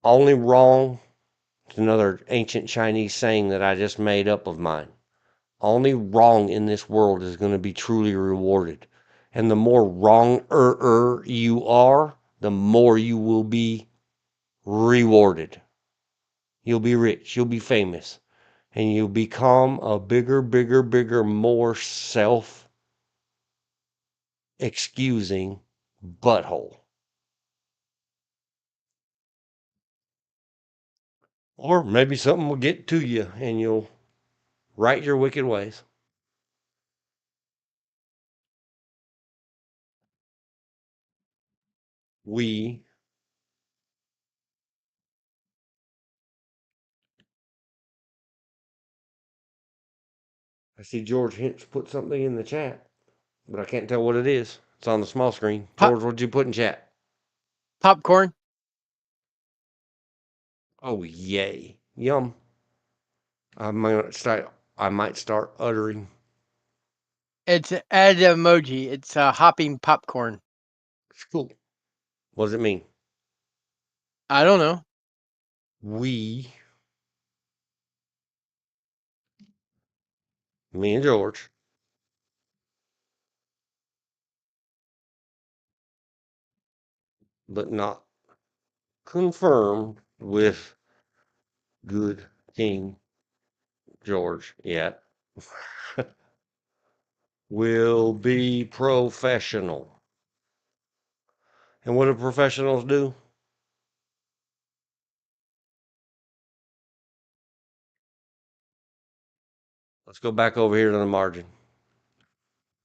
only wrong, it's another ancient Chinese saying that I just made up of mine. Only wrong in this world is going to be truly rewarded. And the more wrong you are, the more you will be rewarded. You'll be rich, you'll be famous, and you'll become a bigger, more self excusing butthole. Or maybe something will get to you and you'll right your wicked ways. We, I see George Hinch put something in the chat, but I can't tell what it is. It's on the small screen. Pop George, what'd you put in chat? popcorn. Oh, yay. Yum. I might start uttering. It's add emoji. It's hopping popcorn. It's cool. What does it mean? I don't know. We, me and George, but not confirmed with good King George yet, will be professional. And what do professionals do? Let's go back over here to the margin.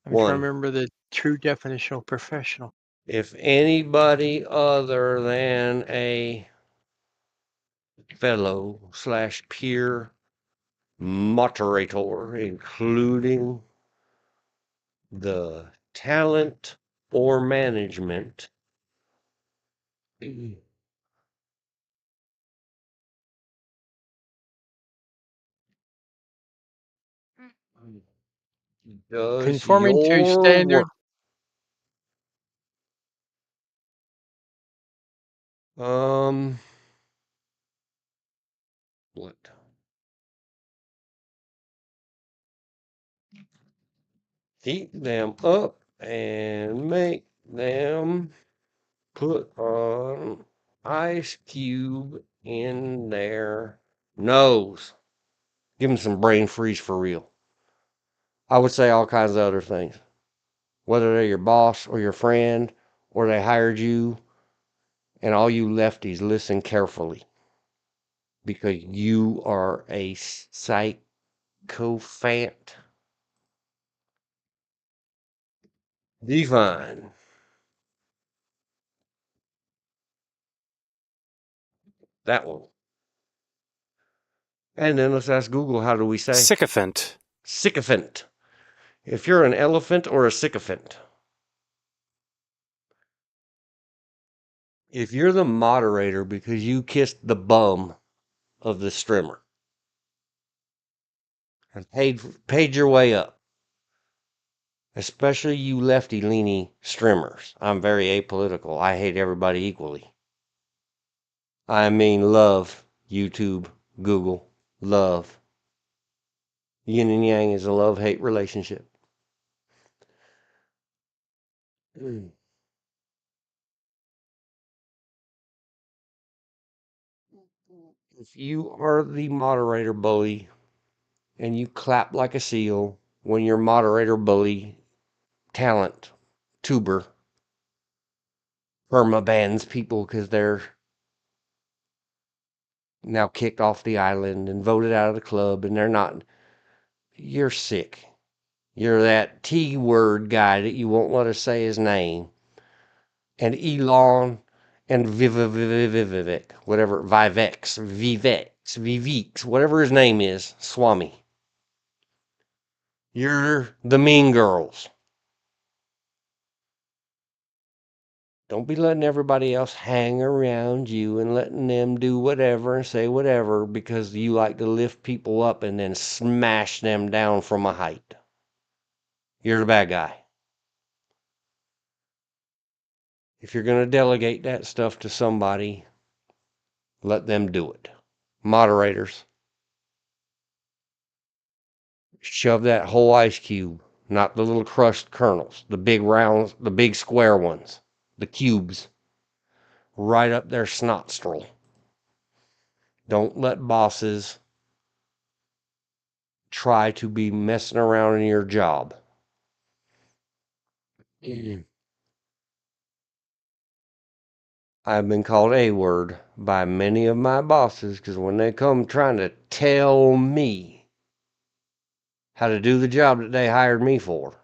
I'm trying to One, remember the true definition of professional. if anybody other than a fellow slash peer moderator, including the talent or management, does Conforming to your standard. work. Um, what? Heat them up and make them put an ice cube in their nose. Give them some brain freeze for real. I would say all kinds of other things. Whether they're your boss or your friend, or they hired you, and all you lefties listen carefully because you are a psychophant. Define that one. And then let's ask Google, how do we say? Sycophant. Sycophant. If you're an elephant or a sycophant. If you're the moderator because you kissed the bum of the streamer and paid your way up, especially you lefty leany streamers. I'm very apolitical. I hate everybody equally. I mean, love YouTube, Google, love. Yin and yang is a love hate relationship. If you are the moderator bully and you clap like a seal when your moderator bully talent tuber perma bans people because they're now kicked off the island and voted out of the club and they're not, you're sick. You're that T word guy that you won't let us say his name. And Elon and Vivek, whatever, Vivex, whatever his name is, Swami. You're the mean girls. Don't be letting everybody else hang around you and letting them do whatever and say whatever because you like to lift people up and then smash them down from a height. You're the bad guy. If you're going to delegate that stuff to somebody, let them do it. Moderators, shove that whole ice cube, not the little crushed kernels, the big rounds, the big square ones, the cubes, right up their snotstril. Don't let bosses try to be messing around in your job. I've been called A word by many of my bosses because when they come trying to tell me how to do the job that they hired me for,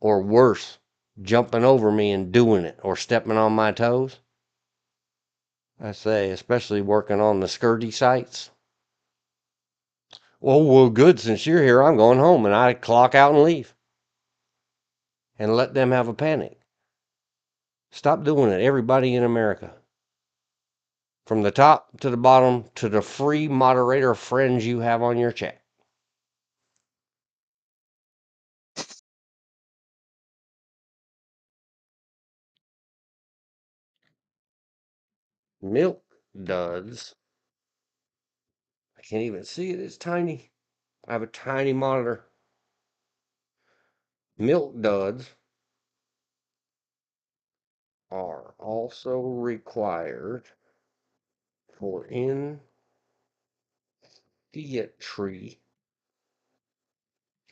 or worse, jumping over me and doing it, or stepping on my toes, I say, especially working on the skirty sites. Well, good, since you're here, I'm going home, and I clock out and leave. and let them have a panic. Stop doing it, everybody in America. From the top to the bottom to the free moderator friends you have on your chat. Milk duds. I can't even see it. It's tiny. I have a tiny monitor. Milk duds are also required for in theatre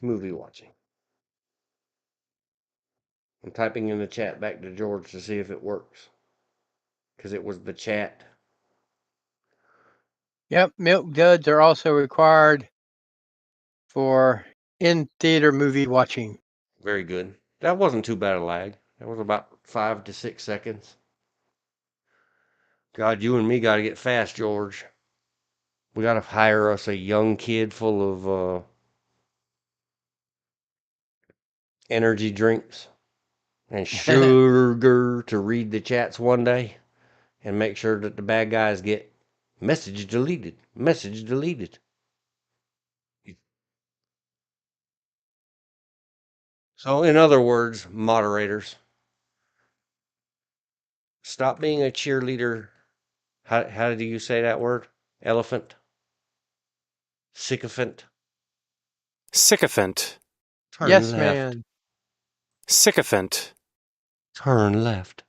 movie watching. I'm typing in the chat back to George to see if it works. Because it was the chat. Yep, milk duds are also required for in-theater movie watching. Very good. That wasn't too bad a lag. That was about 5 to 6 seconds. God, you and me got to get fast, George. We got to hire us a young kid full of energy drinks and sugar to read the chats one day and make sure that the bad guys get message deleted. Message deleted. So, in other words, moderators, stop being a cheerleader. How do you say that word? Elephant? Sycophant? Sycophant. Turn Yes, left. man. Sycophant. Turn left.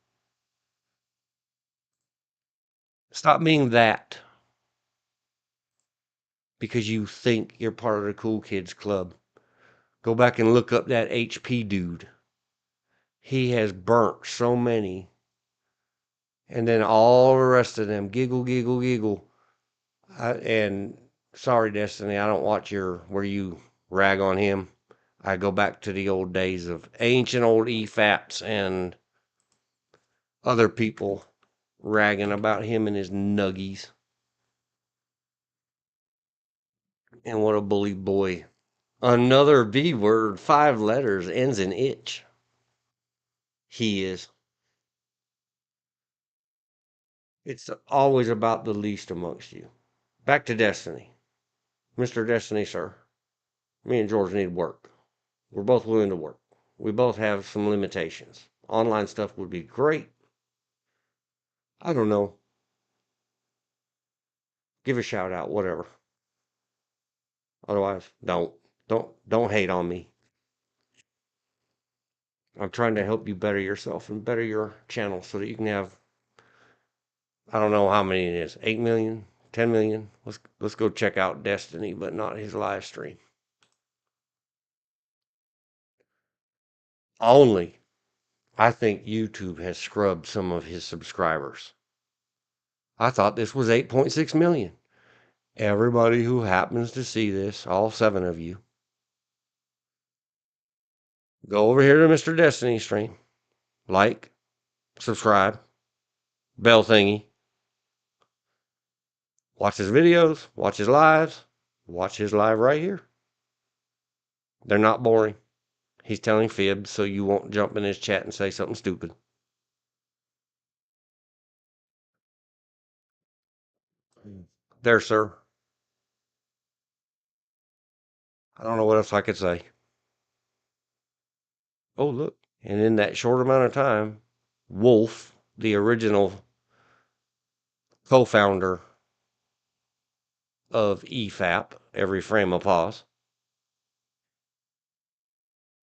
Stop being that because you think you're part of the cool kids club. Go back and look up that HP dude. He has burnt so many. And then all the rest of them giggle, giggle, giggle. And sorry, Destiny, I don't watch where you rag on him. I go back to the old days of ancient old EFAPs and other people ragging about him and his nuggies. And what a bully boy. Another B word, 5 letters, ends in itch. He is. It's always about the least amongst you. Back to Destiny. Mr. Destiny, sir. Me and George need work. We're both willing to work. We both have some limitations. Online stuff would be great. I don't know. Give a shout out, whatever. Otherwise, don't hate on me. I'm trying to help you better yourself and better your channel so that you can have, I don't know how many it is, 8 million, 10 million. Let's go check out Destiny, but not his live stream. Only I think YouTube has scrubbed some of his subscribers. I thought this was 8.6 million. Everybody who happens to see this, all 7 of you, go over here to Mr. Destiny stream, like, subscribe, bell thingy, watch his videos, watch his lives, watch his live right here. They're not boring. He's telling fibs so you won't jump in his chat and say something stupid. There, sir. I don't know what else I could say. Oh, look. And in that short amount of time, Wolf, the original co-founder of EFAP, Every Frame a Pause,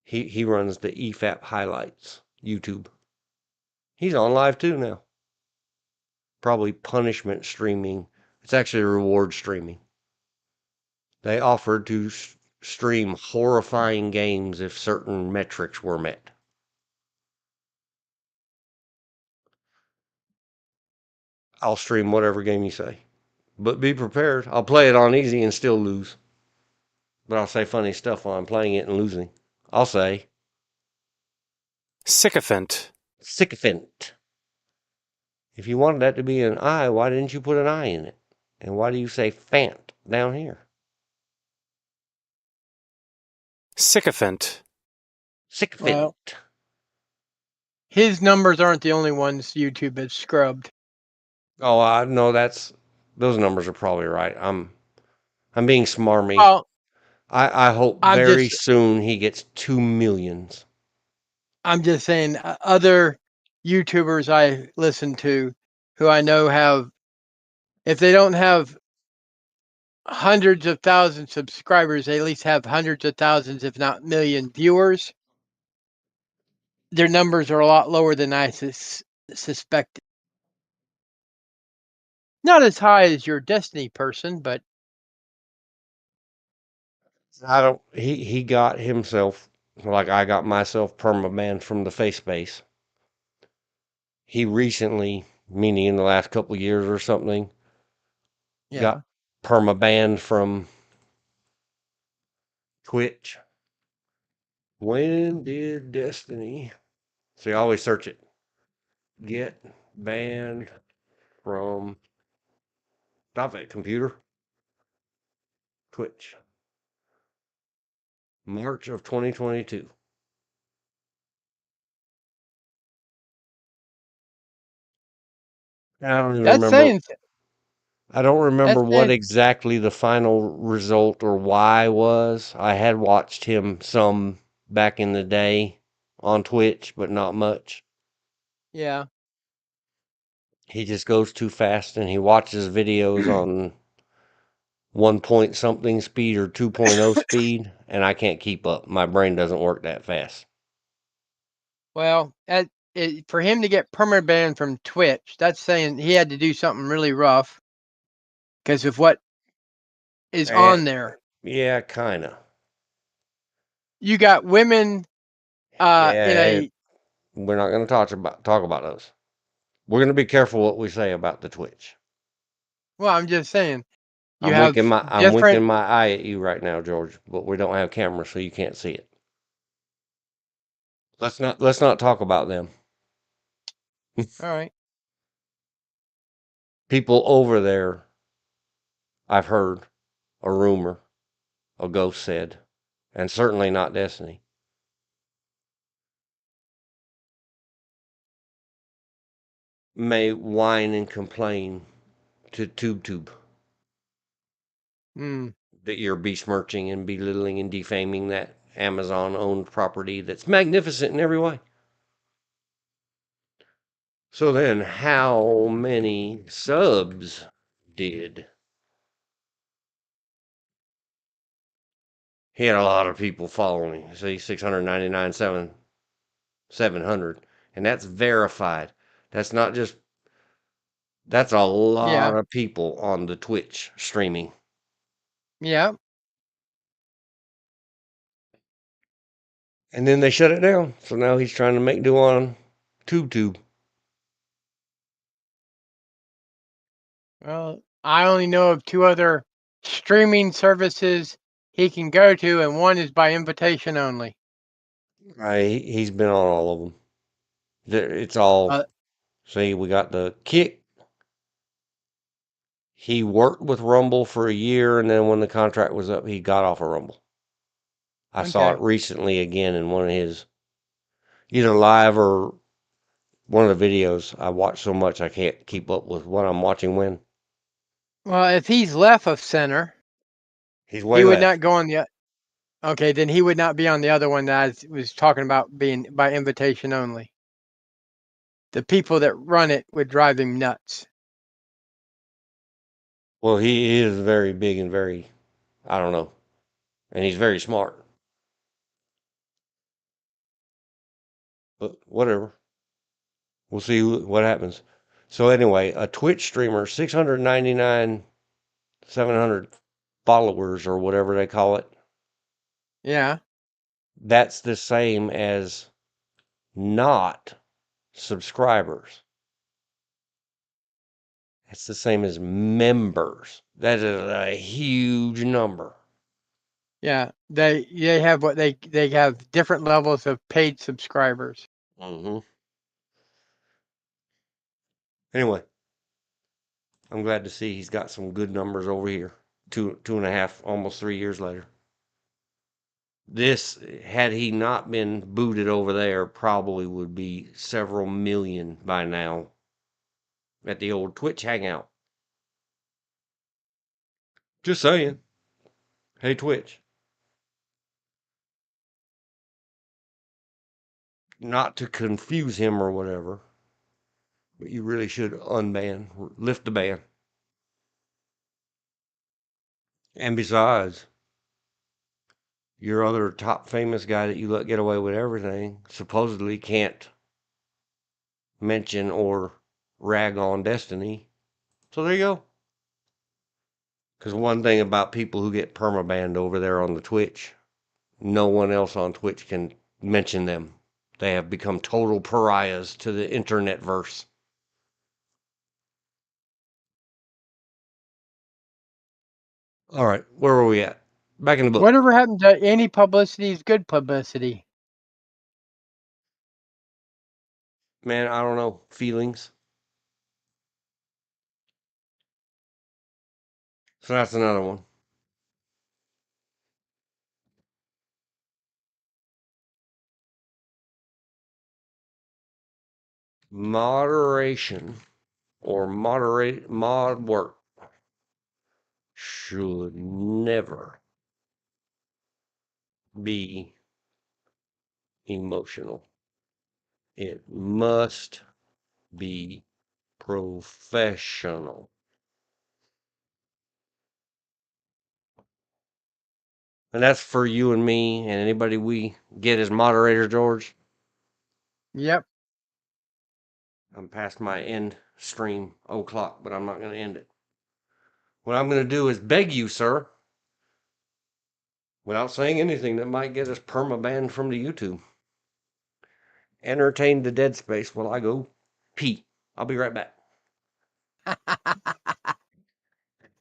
he runs the EFAP highlights YouTube. He's on live too now. Probably punishment streaming. It's actually reward streaming. They offered to stream horrifying games if certain metrics were met. I'll stream whatever game you say. But be prepared. I'll play it on easy and still lose. But I'll say funny stuff while I'm playing it and losing. I'll say Sycophant. sycophant. If you wanted that to be an I, why didn't you put an I in it? And why do you say fant down here? Sycophant. Sycophant. Well, his numbers aren't the only ones YouTube has scrubbed. Oh, I know those numbers are probably right. I'm being smarmy. Well, I hope I'm very just soon he gets 2 millions. I'm just saying other YouTubers I listen to who I know have, if they don't have hundreds of thousands of subscribers, they at least have hundreds of thousands, if not million viewers. Their numbers are a lot lower than I suspected. Not as high as your Destiny person, but I don't. He got himself like I got myself permabanned from the face space. He recently, meaning in the last couple of years or something, got yeah. permabanned from Twitch. When did Destiny? So you always search it. Get banned from. Stop it, computer. Twitch. March of 2022. I don't even That's remember. saying I don't remember that's what saying exactly the final result or why was. I had watched him some back in the day on Twitch, but not much. yeah. He just goes too fast and he watches videos on 1 point something speed or 2.0 speed, and I can't keep up. My brain doesn't work that fast. Well, for him to get permanent banned from Twitch, that's saying he had to do something really rough because of what is And on there. yeah, kind of. You got women in Yeah, a we're not going to talk about those. We're going to be careful what we say about the Twitch. well, I'm just saying you I'm winking have my different. eye at you right now, George, but we don't have cameras, so you can't see it. Let's not talk about them. All right. People over there, I've heard a rumor, a ghost said, and certainly not Destiny, may whine and complain to TubeTube Mm, that you're besmirching and belittling and defaming that Amazon owned property that's magnificent in every way. So then, how many subs did he had? A lot of people following. See, 699, 700, and that's verified. That's not just. That's a lot yeah. of people on the Twitch streaming. Yeah. And then they shut it down. So now he's trying to make do on TubeTube. Well, I only know of two other streaming services he can go to, and one is by invitation only. He's been on all of them. It's all. Uh, See, we got the Kick. He worked with Rumble for a year, and then when the contract was up, he got off of Rumble. I saw it okay. recently again in one of his either live or one of the videos. I watch so much I can't keep up with what I'm watching when. Well, if he's left of center, He's he way would left. not go on the. Okay, then he would not be on the other one that I was talking about being by invitation only. The people that run it would drive him nuts. Well, he is very big and very, I don't know, and he's very smart. But whatever. We'll see what happens. So anyway, a Twitch streamer, 699, 700 followers or whatever they call it. Yeah. That's the same as not subscribers. It's the same as members. That is a huge number. Yeah. They have what they have different levels of paid subscribers. Hmm. Anyway, I'm glad to see he's got some good numbers over here. Two and a half, almost 3 years later. This, had he not been booted over there, probably would be several million by now at the old Twitch hangout. Just saying. Hey, Twitch. Not to confuse him or whatever, but you really should unban, lift the ban. And besides, your other top famous guy that you let get away with everything supposedly can't mention or rag on Destiny. So there you go. Because one thing about people who get permabanned over there on the Twitch, no one else on Twitch can mention them. They have become total pariahs to the internet verse. All right, where were we at? Back in the book. Whatever happened to any publicity is good publicity? Man, I don't know. Feelings. So that's another one. Moderation or moderate mod work should never be emotional. It must be professional. And that's for you and me and anybody we get as moderator, George. Yep. I'm past my end stream o'clock, but I'm not going to end it. What I'm going to do is beg you, sir, without saying anything that might get us perma-banned from the YouTube. Entertain the dead space while I go pee. I'll be right back.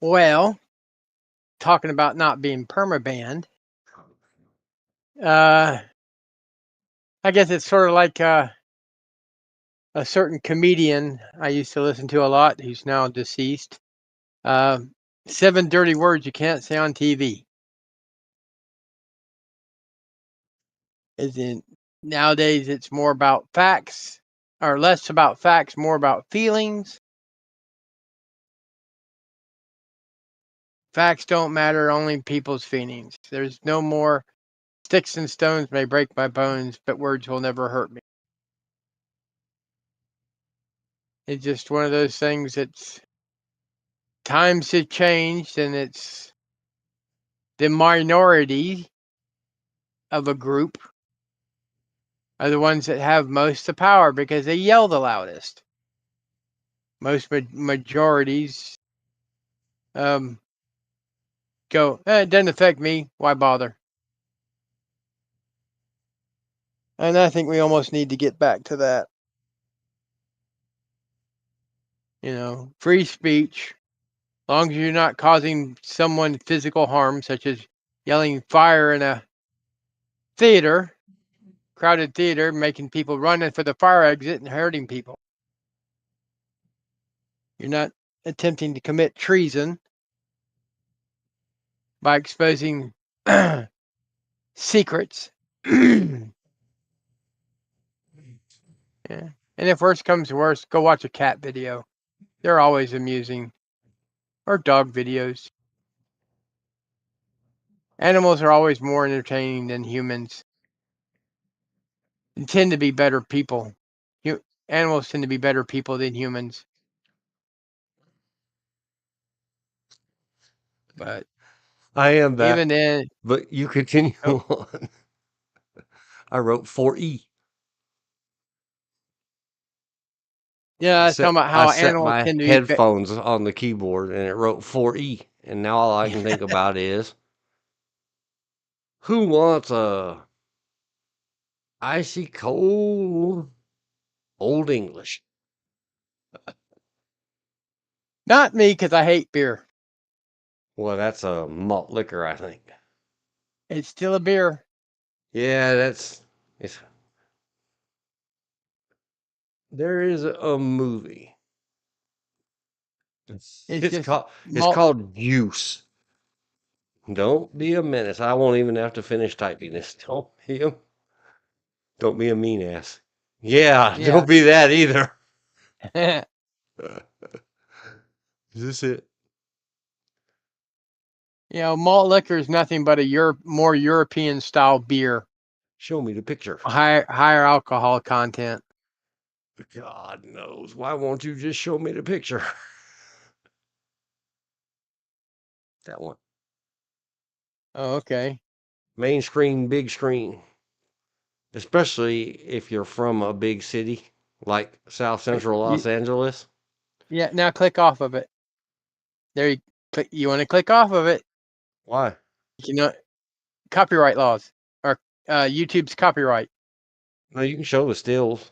Well, talking about not being permabanned, I guess it's sort of like a certain comedian I used to listen to a lot, who's now deceased. 7 dirty words you can't say on TV. Is in nowadays it's more about facts, or less about facts, more about feelings. Facts don't matter, only people's feelings. There's no more sticks and stones may break my bones, but words will never hurt me. It's just one of those things that's times have changed, and it's the minority of a group are the ones that have most of the power because they yell the loudest. Most majorities go, it doesn't affect me. Why bother? And I think we almost need to get back to that. Free speech, as long as you're not causing someone physical harm, such as yelling fire in a crowded theater, making people run for the fire exit and hurting people. You're not attempting to commit treason by exposing secrets. Yeah. And if worse comes to worse, go watch a cat video. They're always amusing. Or dog videos. Animals are always more entertaining than humans. And tend to be better people. Animals tend to be better people than humans. But I am that. even then, But you continue on. I wrote 4E. yeah, I was talking about how I set animals my tend to be headphones on the keyboard and it wrote 4E. And now all I can think about is who wants a icy cold Old English? not me, because I hate beer. Well, that's a malt liquor, I think. It's still a beer. Yeah, there is a movie. It's It's just called malt. Juice. Don't be a menace. I won't even have to finish typing this. Don't be a mean ass. Yeah, Yeah. don't be that either. Is this it? Malt liquor is nothing but a more European style beer, Show me the picture. higher alcohol content. God knows. Why won't you just show me the picture? That one. Oh, okay. Main screen, big screen. Especially if you're from a big city like South Central Los Angeles. Yeah. Now click off of it. There you click. You want to click off of it? Why? You know, copyright laws or YouTube's copyright. No, you can show the stills.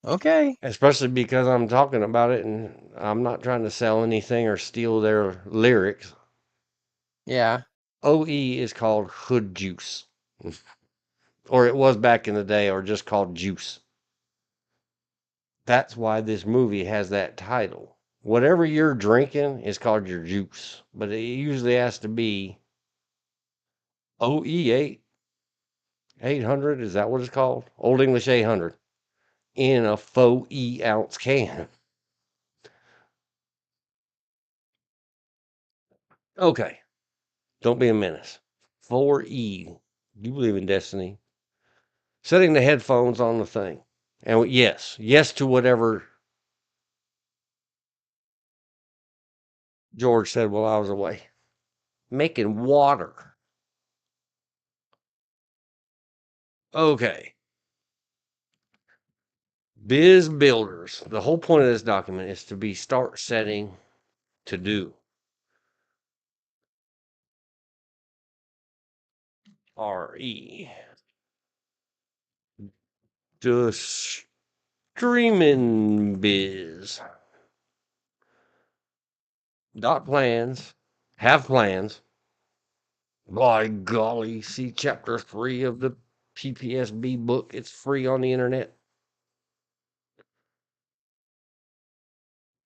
Okay. Especially because I'm talking about it and I'm not trying to sell anything or steal their lyrics. Yeah. OE is called Hood Juice. Or it was back in the day, or just called Juice. That's why this movie has that title. Whatever you're drinking is called your juice, but it usually has to be OE 800. Is that what it's called? Old English 800 in a faux ounce can. Okay, don't be a menace. 4E. You believe in destiny. Setting the headphones on the thing. And yes to whatever George said while I was away. Making water. Okay. Biz builders. The whole point of this document is to be start setting to do. RE. The streaming biz. Dot plans. Have plans. By golly, see chapter 3 of the PPSB book. It's free on the internet.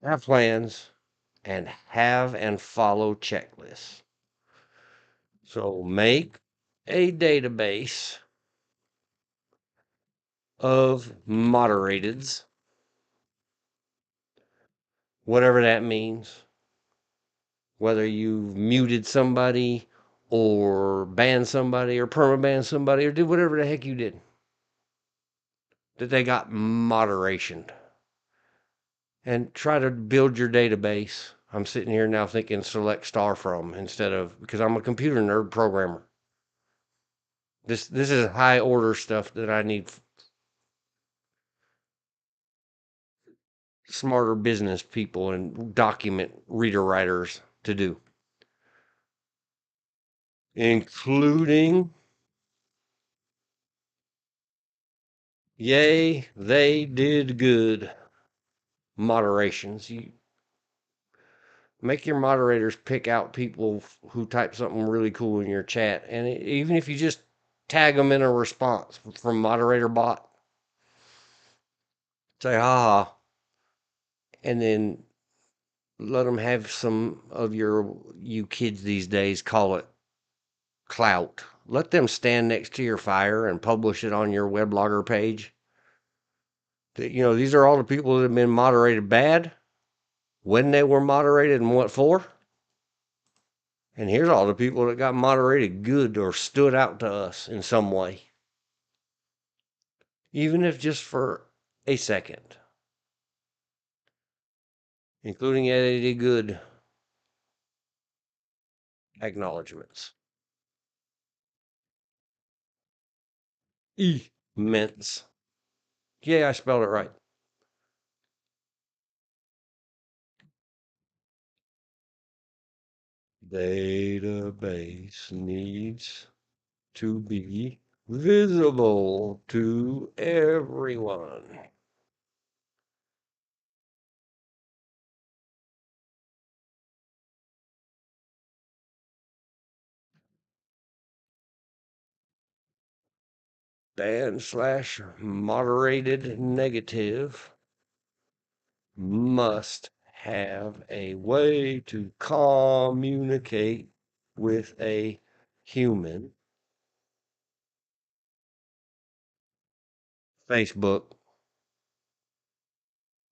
Have plans and have and follow checklists. So make a database of moderateds, whatever that means. Whether you've muted somebody or banned somebody or perma-banned somebody or did whatever the heck you did. That they got moderation. And try to build your database. I'm sitting here now thinking select star from instead of, because I'm a computer nerd programmer. This is high order stuff that I need smarter business people and document reader writers to do, including, yay, they did good moderations. You make your moderators pick out people who type something really cool in your chat, and even if you just tag them in a response from moderator bot, say haha, and then let them have some of you kids these days call it clout. Let them stand next to your fire and publish it on your weblogger page. These are all the people that have been moderated bad, when they were moderated and what for. And here's all the people that got moderated good or stood out to us in some way. Even if just for a second. Including Eddie Good acknowledgments. Immense. Yeah, I spelled it right. Database needs to be visible to everyone. /moderated negative must have a way to communicate with a human. Facebook.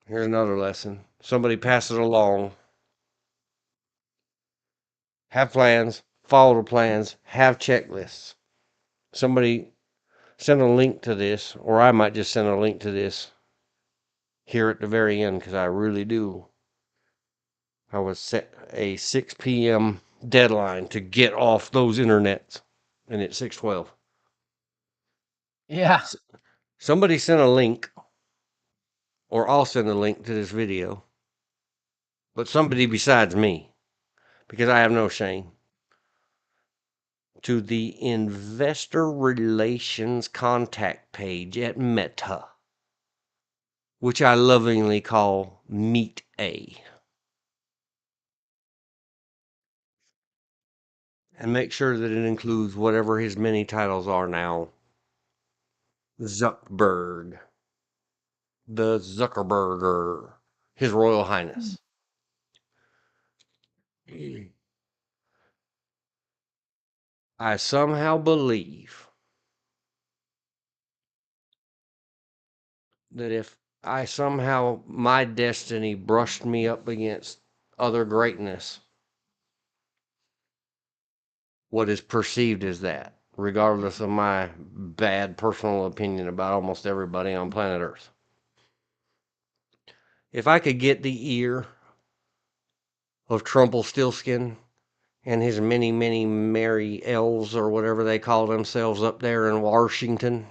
Here's another lesson. Somebody passes along. Have plans, follow the plans, have checklists. Somebody send a link to this, or I might just send a link to this here at the very end because I really do. I was set a 6 p.m. deadline to get off those internets, and it's 6:12. Yeah. Somebody sent a link, or I'll send a link to this video, but somebody besides me, because I have no shame, to the investor relations contact page at Meta, which I lovingly call Meet A. And make sure that it includes whatever his many titles are now. Zuckerberg. The Zuckerberger. His Royal Highness. I somehow believe that if I somehow, my destiny brushed me up against other greatness, what is perceived as that, regardless of my bad personal opinion about almost everybody on planet Earth. If I could get the ear of Trumpelstiltskin and his many, many merry elves or whatever they call themselves up there in Washington,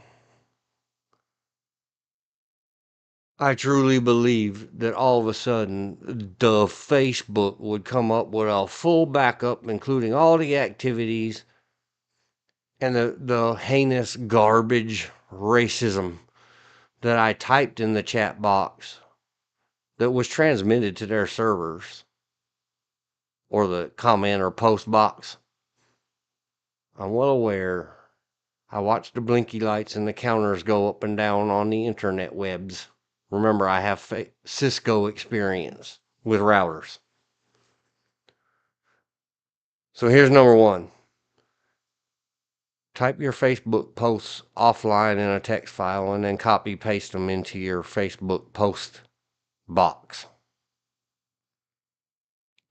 I truly believe that all of a sudden the Facebook would come up with a full backup, including all the activities and the heinous garbage racism that I typed in the chat box that was transmitted to their servers or the comment or post box. I'm well aware. I watch the blinky lights and the counters go up and down on the internet webs. Remember, I have Cisco experience with routers. So here's number one. Type your Facebook posts offline in a text file and then copy paste them into your Facebook post box.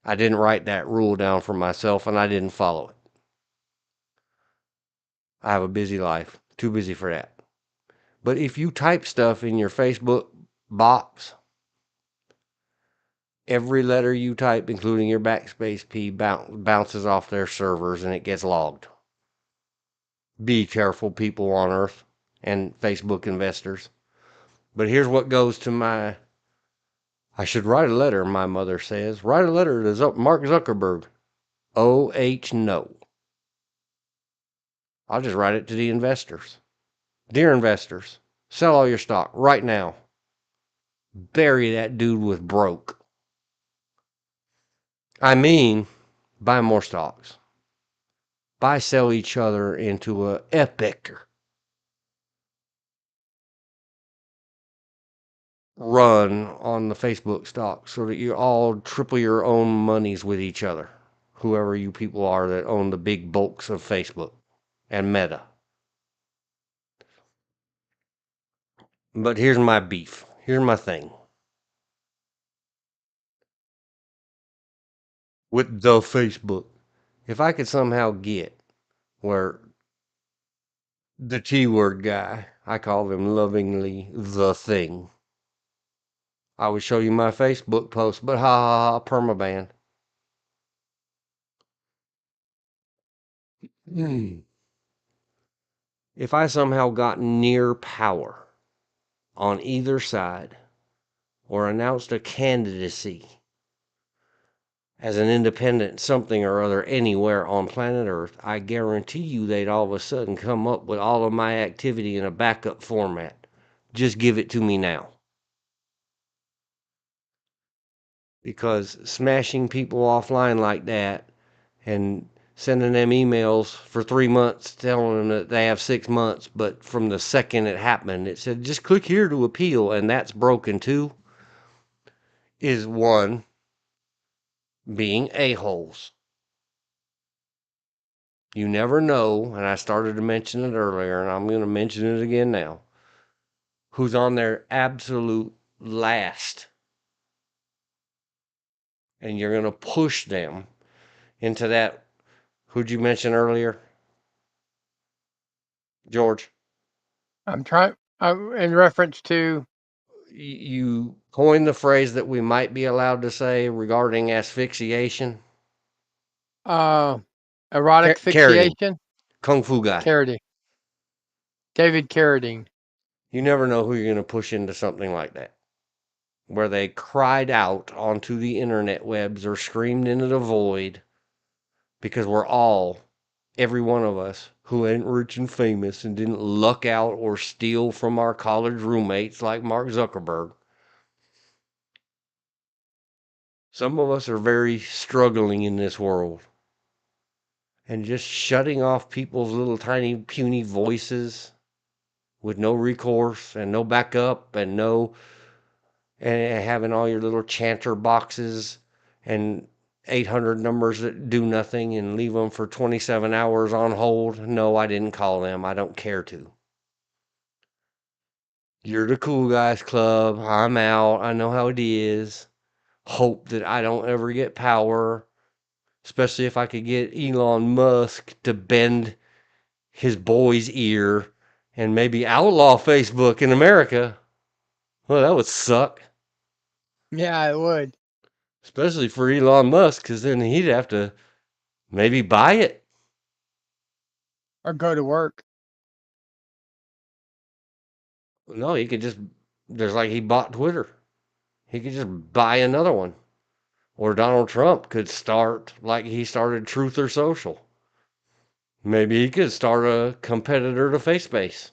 I didn't write that rule down for myself and I didn't follow it. I have a busy life, too busy for that. But if you type stuff in your Facebook box, every letter you type, including your backspace P, bounces off their servers and it gets logged. Be careful, people on Earth and Facebook investors. But here's what goes to my... I should write a letter, my mother says. Write a letter to Mark Zuckerberg. O-H, no. I'll just write it to the investors. Dear investors, sell all your stock right now. Bury that dude with broke. I mean, buy more stocks. Buy, sell each other into a epic run on the Facebook stock so that you all triple your own monies with each other. Whoever you people are that own the big bulks of Facebook and Meta. But here's my beef. Here's my thing. With the Facebook. If I could somehow get where the T-word guy, I call him lovingly the thing. I would show you my Facebook post, but ha ha ha, permaban. If I somehow got near power on either side or announced a candidacy as an independent something or other anywhere on planet Earth, I guarantee you they'd all of a sudden come up with all of my activity in a backup format. Just give it to me now. Because smashing people offline like that and sending them emails for 3 months telling them that they have 6 months, but from the second it happened, it said, just click here to appeal, and that's broken too, is one. being a-holes. You never know, and I started to mention it earlier, and I'm going to mention it again now, who's on their absolute last. And you're going to push them into that. Who'd you mention earlier? George? I'm trying in reference to You coined the phrase that we might be allowed to say regarding asphyxiation. erotic Carradine. fixation. Kung Fu guy. Carradine. David Carradine. You never know who you're going to push into something like that, where they cried out onto the internet webs or screamed into the void, because we're all, every one of us, who ain't rich and famous and didn't luck out or steal from our college roommates like Mark Zuckerberg. Some of us are very struggling in this world. And just shutting off people's little tiny puny voices with no recourse and no backup and having all your little chanter boxes and 800 numbers that do nothing and leave them for 27 hours on hold. No, I didn't call them. I don't care to. You're the cool guys club. I'm out. I know how it is. Hope that I don't ever get power, especially if I could get Elon Musk to bend his boy's ear and maybe outlaw Facebook in America. Well, that would suck. Yeah, it would. Especially for Elon Musk, because then he'd have to maybe buy it. Or go to work. No, he could just, there's like he bought Twitter. He could just buy another one. Or Donald Trump could start like he started Truth or Social. Maybe he could start a competitor to FaceBase.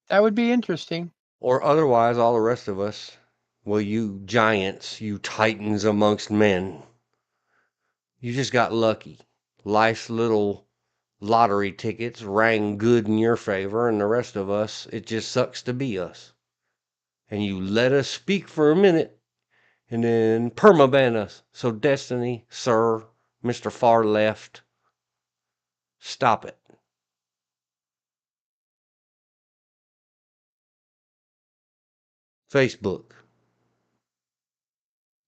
That would be interesting. Or otherwise, all the rest of us, well, you giants, you titans amongst men, you just got lucky. Life's little lottery tickets rang good in your favor, and the rest of us, it just sucks to be us. And you let us speak for a minute, and then permaban us. So, Destiny, sir, Mr. Far Left, stop it. Facebook.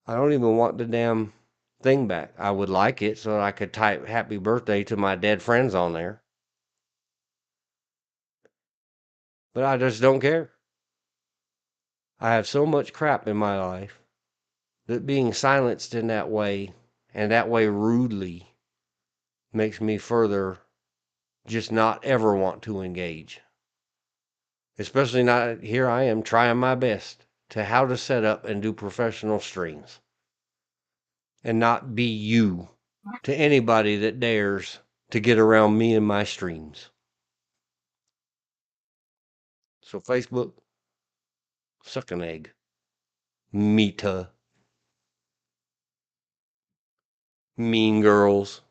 I don't even want the damn thing back. I would like it so that I could type happy birthday to my dead friends on there. But I just don't care. I have so much crap in my life that being silenced in that way, and that way rudely, makes me further just not ever want to engage. Especially not here I am trying my best to how to set up and do professional streams. And not be you to anybody that dares to get around me and my streams. So Facebook, suck an egg. Meta. Mean Girls.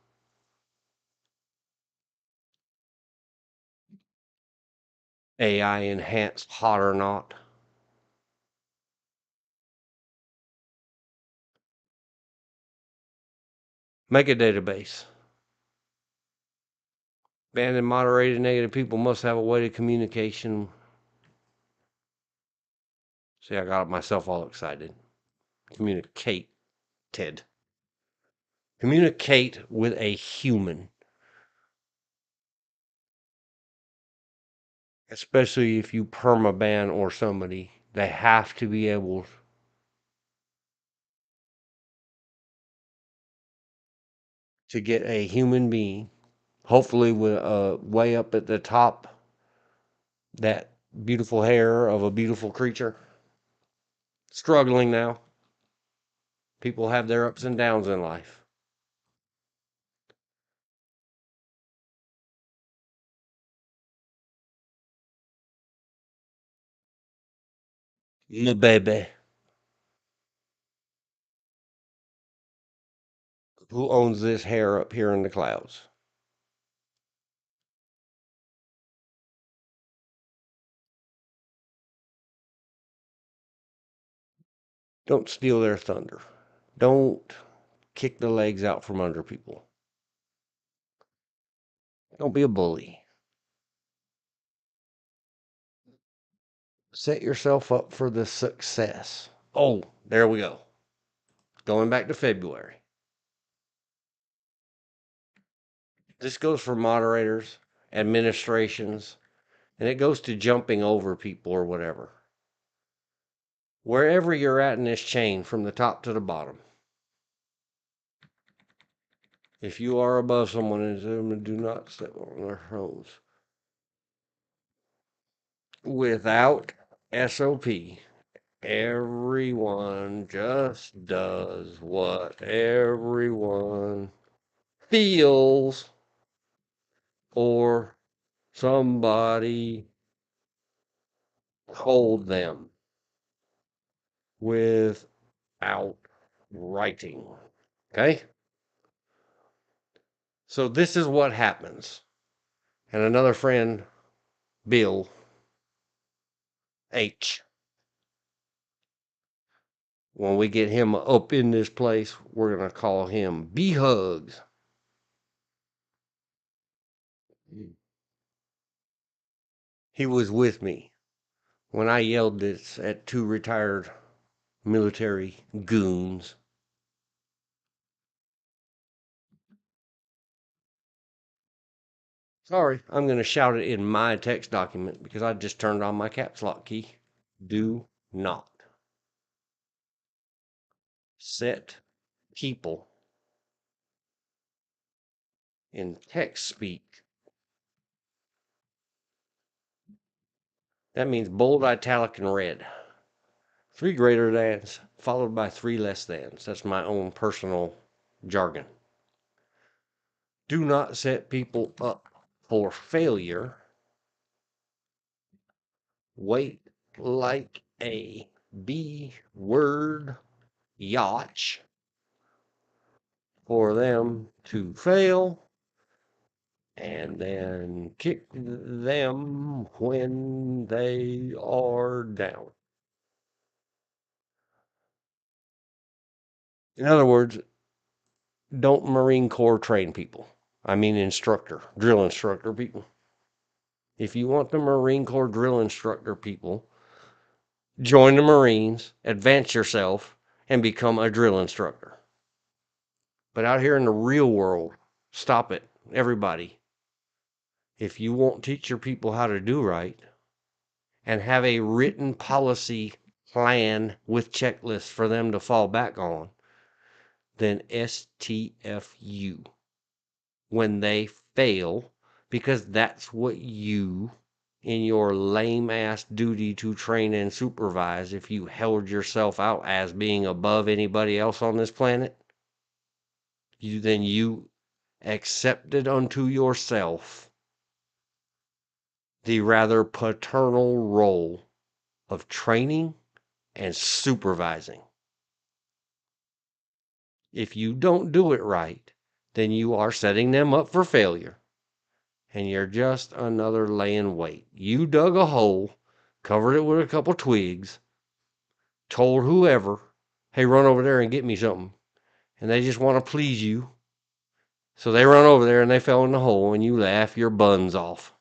AI enhanced hot or not. Make a database. Banned and moderated negative people must have a way to communication. See, I got myself all excited. Communicate, Ted. Communicate with a human. Especially if you permaban or somebody. They have to be able to get a human being, hopefully with way up at the top, that beautiful hair of a beautiful creature. Struggling now. People have their ups and downs in life. My baby. Who owns this hair up here in the clouds? Don't steal their thunder. Don't kick the legs out from under people. Don't be a bully. Set yourself up for the success. Oh, there we go. Going back to February. This goes for moderators, administrations, and it goes to jumping over people or whatever. Wherever you're at in this chain, from the top to the bottom, if you are above someone and do not step on their toes. Without SOP, everyone just does what everyone feels or somebody told them without writing. Okay? So this is what happens. And another friend, Bill H. When we get him up in this place, we're going to call him B Hugs. He was with me when I yelled this at two retired military goons. Sorry, I'm going to shout it in my text document because I just turned on my caps lock key. Do not set people in text speak. That means bold, italic, and red. 3 greater thans followed by 3 less thans. That's my own personal jargon. Do not set people up for failure. Wait like a B word yacht for them to fail and then kick them when they are down. In other words, don't Marine Corps train people. I mean drill instructor people. If you want the Marine Corps drill instructor people, join the Marines, advance yourself, and become a drill instructor. But out here in the real world, stop it, everybody. If you won't teach your people how to do right and have a written policy plan with checklists for them to fall back on, then STFU when they fail, because that's what you, in your lame ass duty to train and supervise, if you held yourself out as being above anybody else on this planet, you accepted unto yourself the rather paternal role of training and supervising. If you don't do it right, then you are setting them up for failure. And you're just another laying wait. You dug a hole, covered it with a couple twigs, told whoever, hey, run over there and get me something. And they just want to please you. So they run over there and they fell in the hole and you laugh your buns off.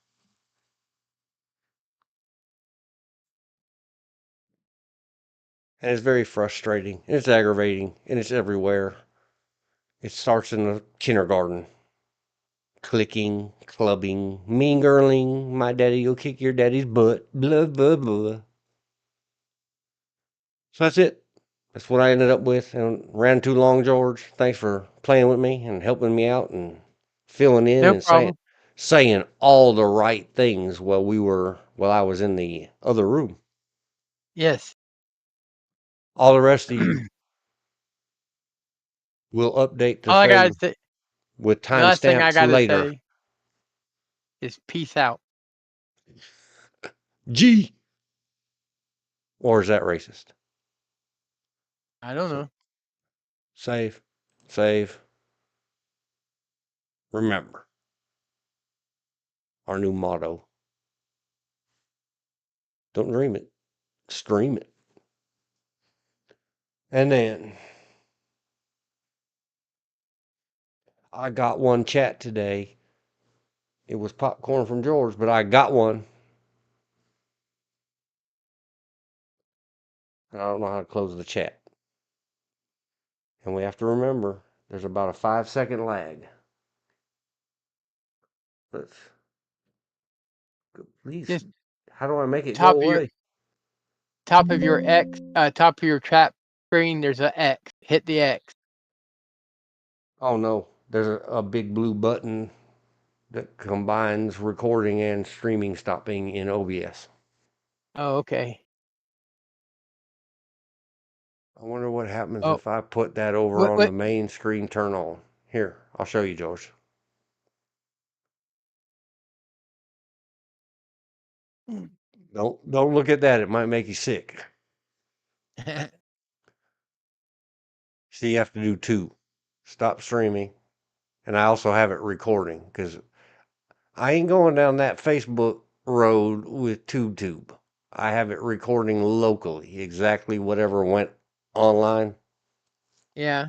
And it's very frustrating. And it's aggravating. And it's everywhere. It starts in the kindergarten. Clicking, clubbing, mean girling, my daddy will kick your daddy's butt, blah, blah, blah. So that's it. That's what I ended up with and ran too long, George. Thanks for playing with me and helping me out and filling in No and saying problem. saying all the right things while I was in the other room. Yes. All the rest of you will update the All I gotta thing say, with the last thing I timestamps gotta later. say is peace out. G. Or is that racist? I don't know. Save. Save. Remember our new motto. Don't dream it. Stream it. And then I got one chat today. It was popcorn from George, but I got one. And I don't know how to close the chat. And we have to remember there's about a 5-second lag. Let's please. Just How do I make it go top of your away? top of your X, top of your chat screen. There's a X. Hit the X. Oh no, there's a big blue button that combines recording and streaming stopping in OBS. Oh, okay. I wonder what happens Oh, if I put that over what? on the What? main screen turn on. Here, I'll show you, George. Don't look at that. It might make you sick. See, you have to do two. Stop streaming. And I also have it recording because I ain't going down that Facebook road with TubeTube. I have it recording locally, exactly whatever went online. Yeah.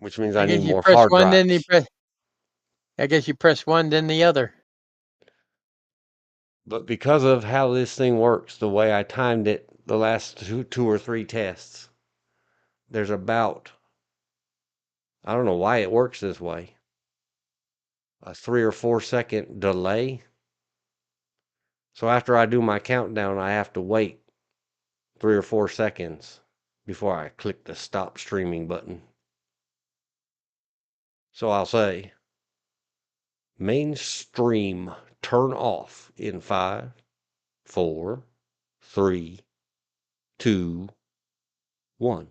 Which means I I need guess you more press hard one, then you drives. press. I guess you press one, then the other. But because of how this thing works, the way I timed it the last two or three tests, there's about, I don't know why it works this way, a 3 or 4 second delay. So after I do my countdown, I have to wait 3 or 4 seconds before I click the stop streaming button. So I'll say, mainstream turn off in 5, 4, 3, 2, 1.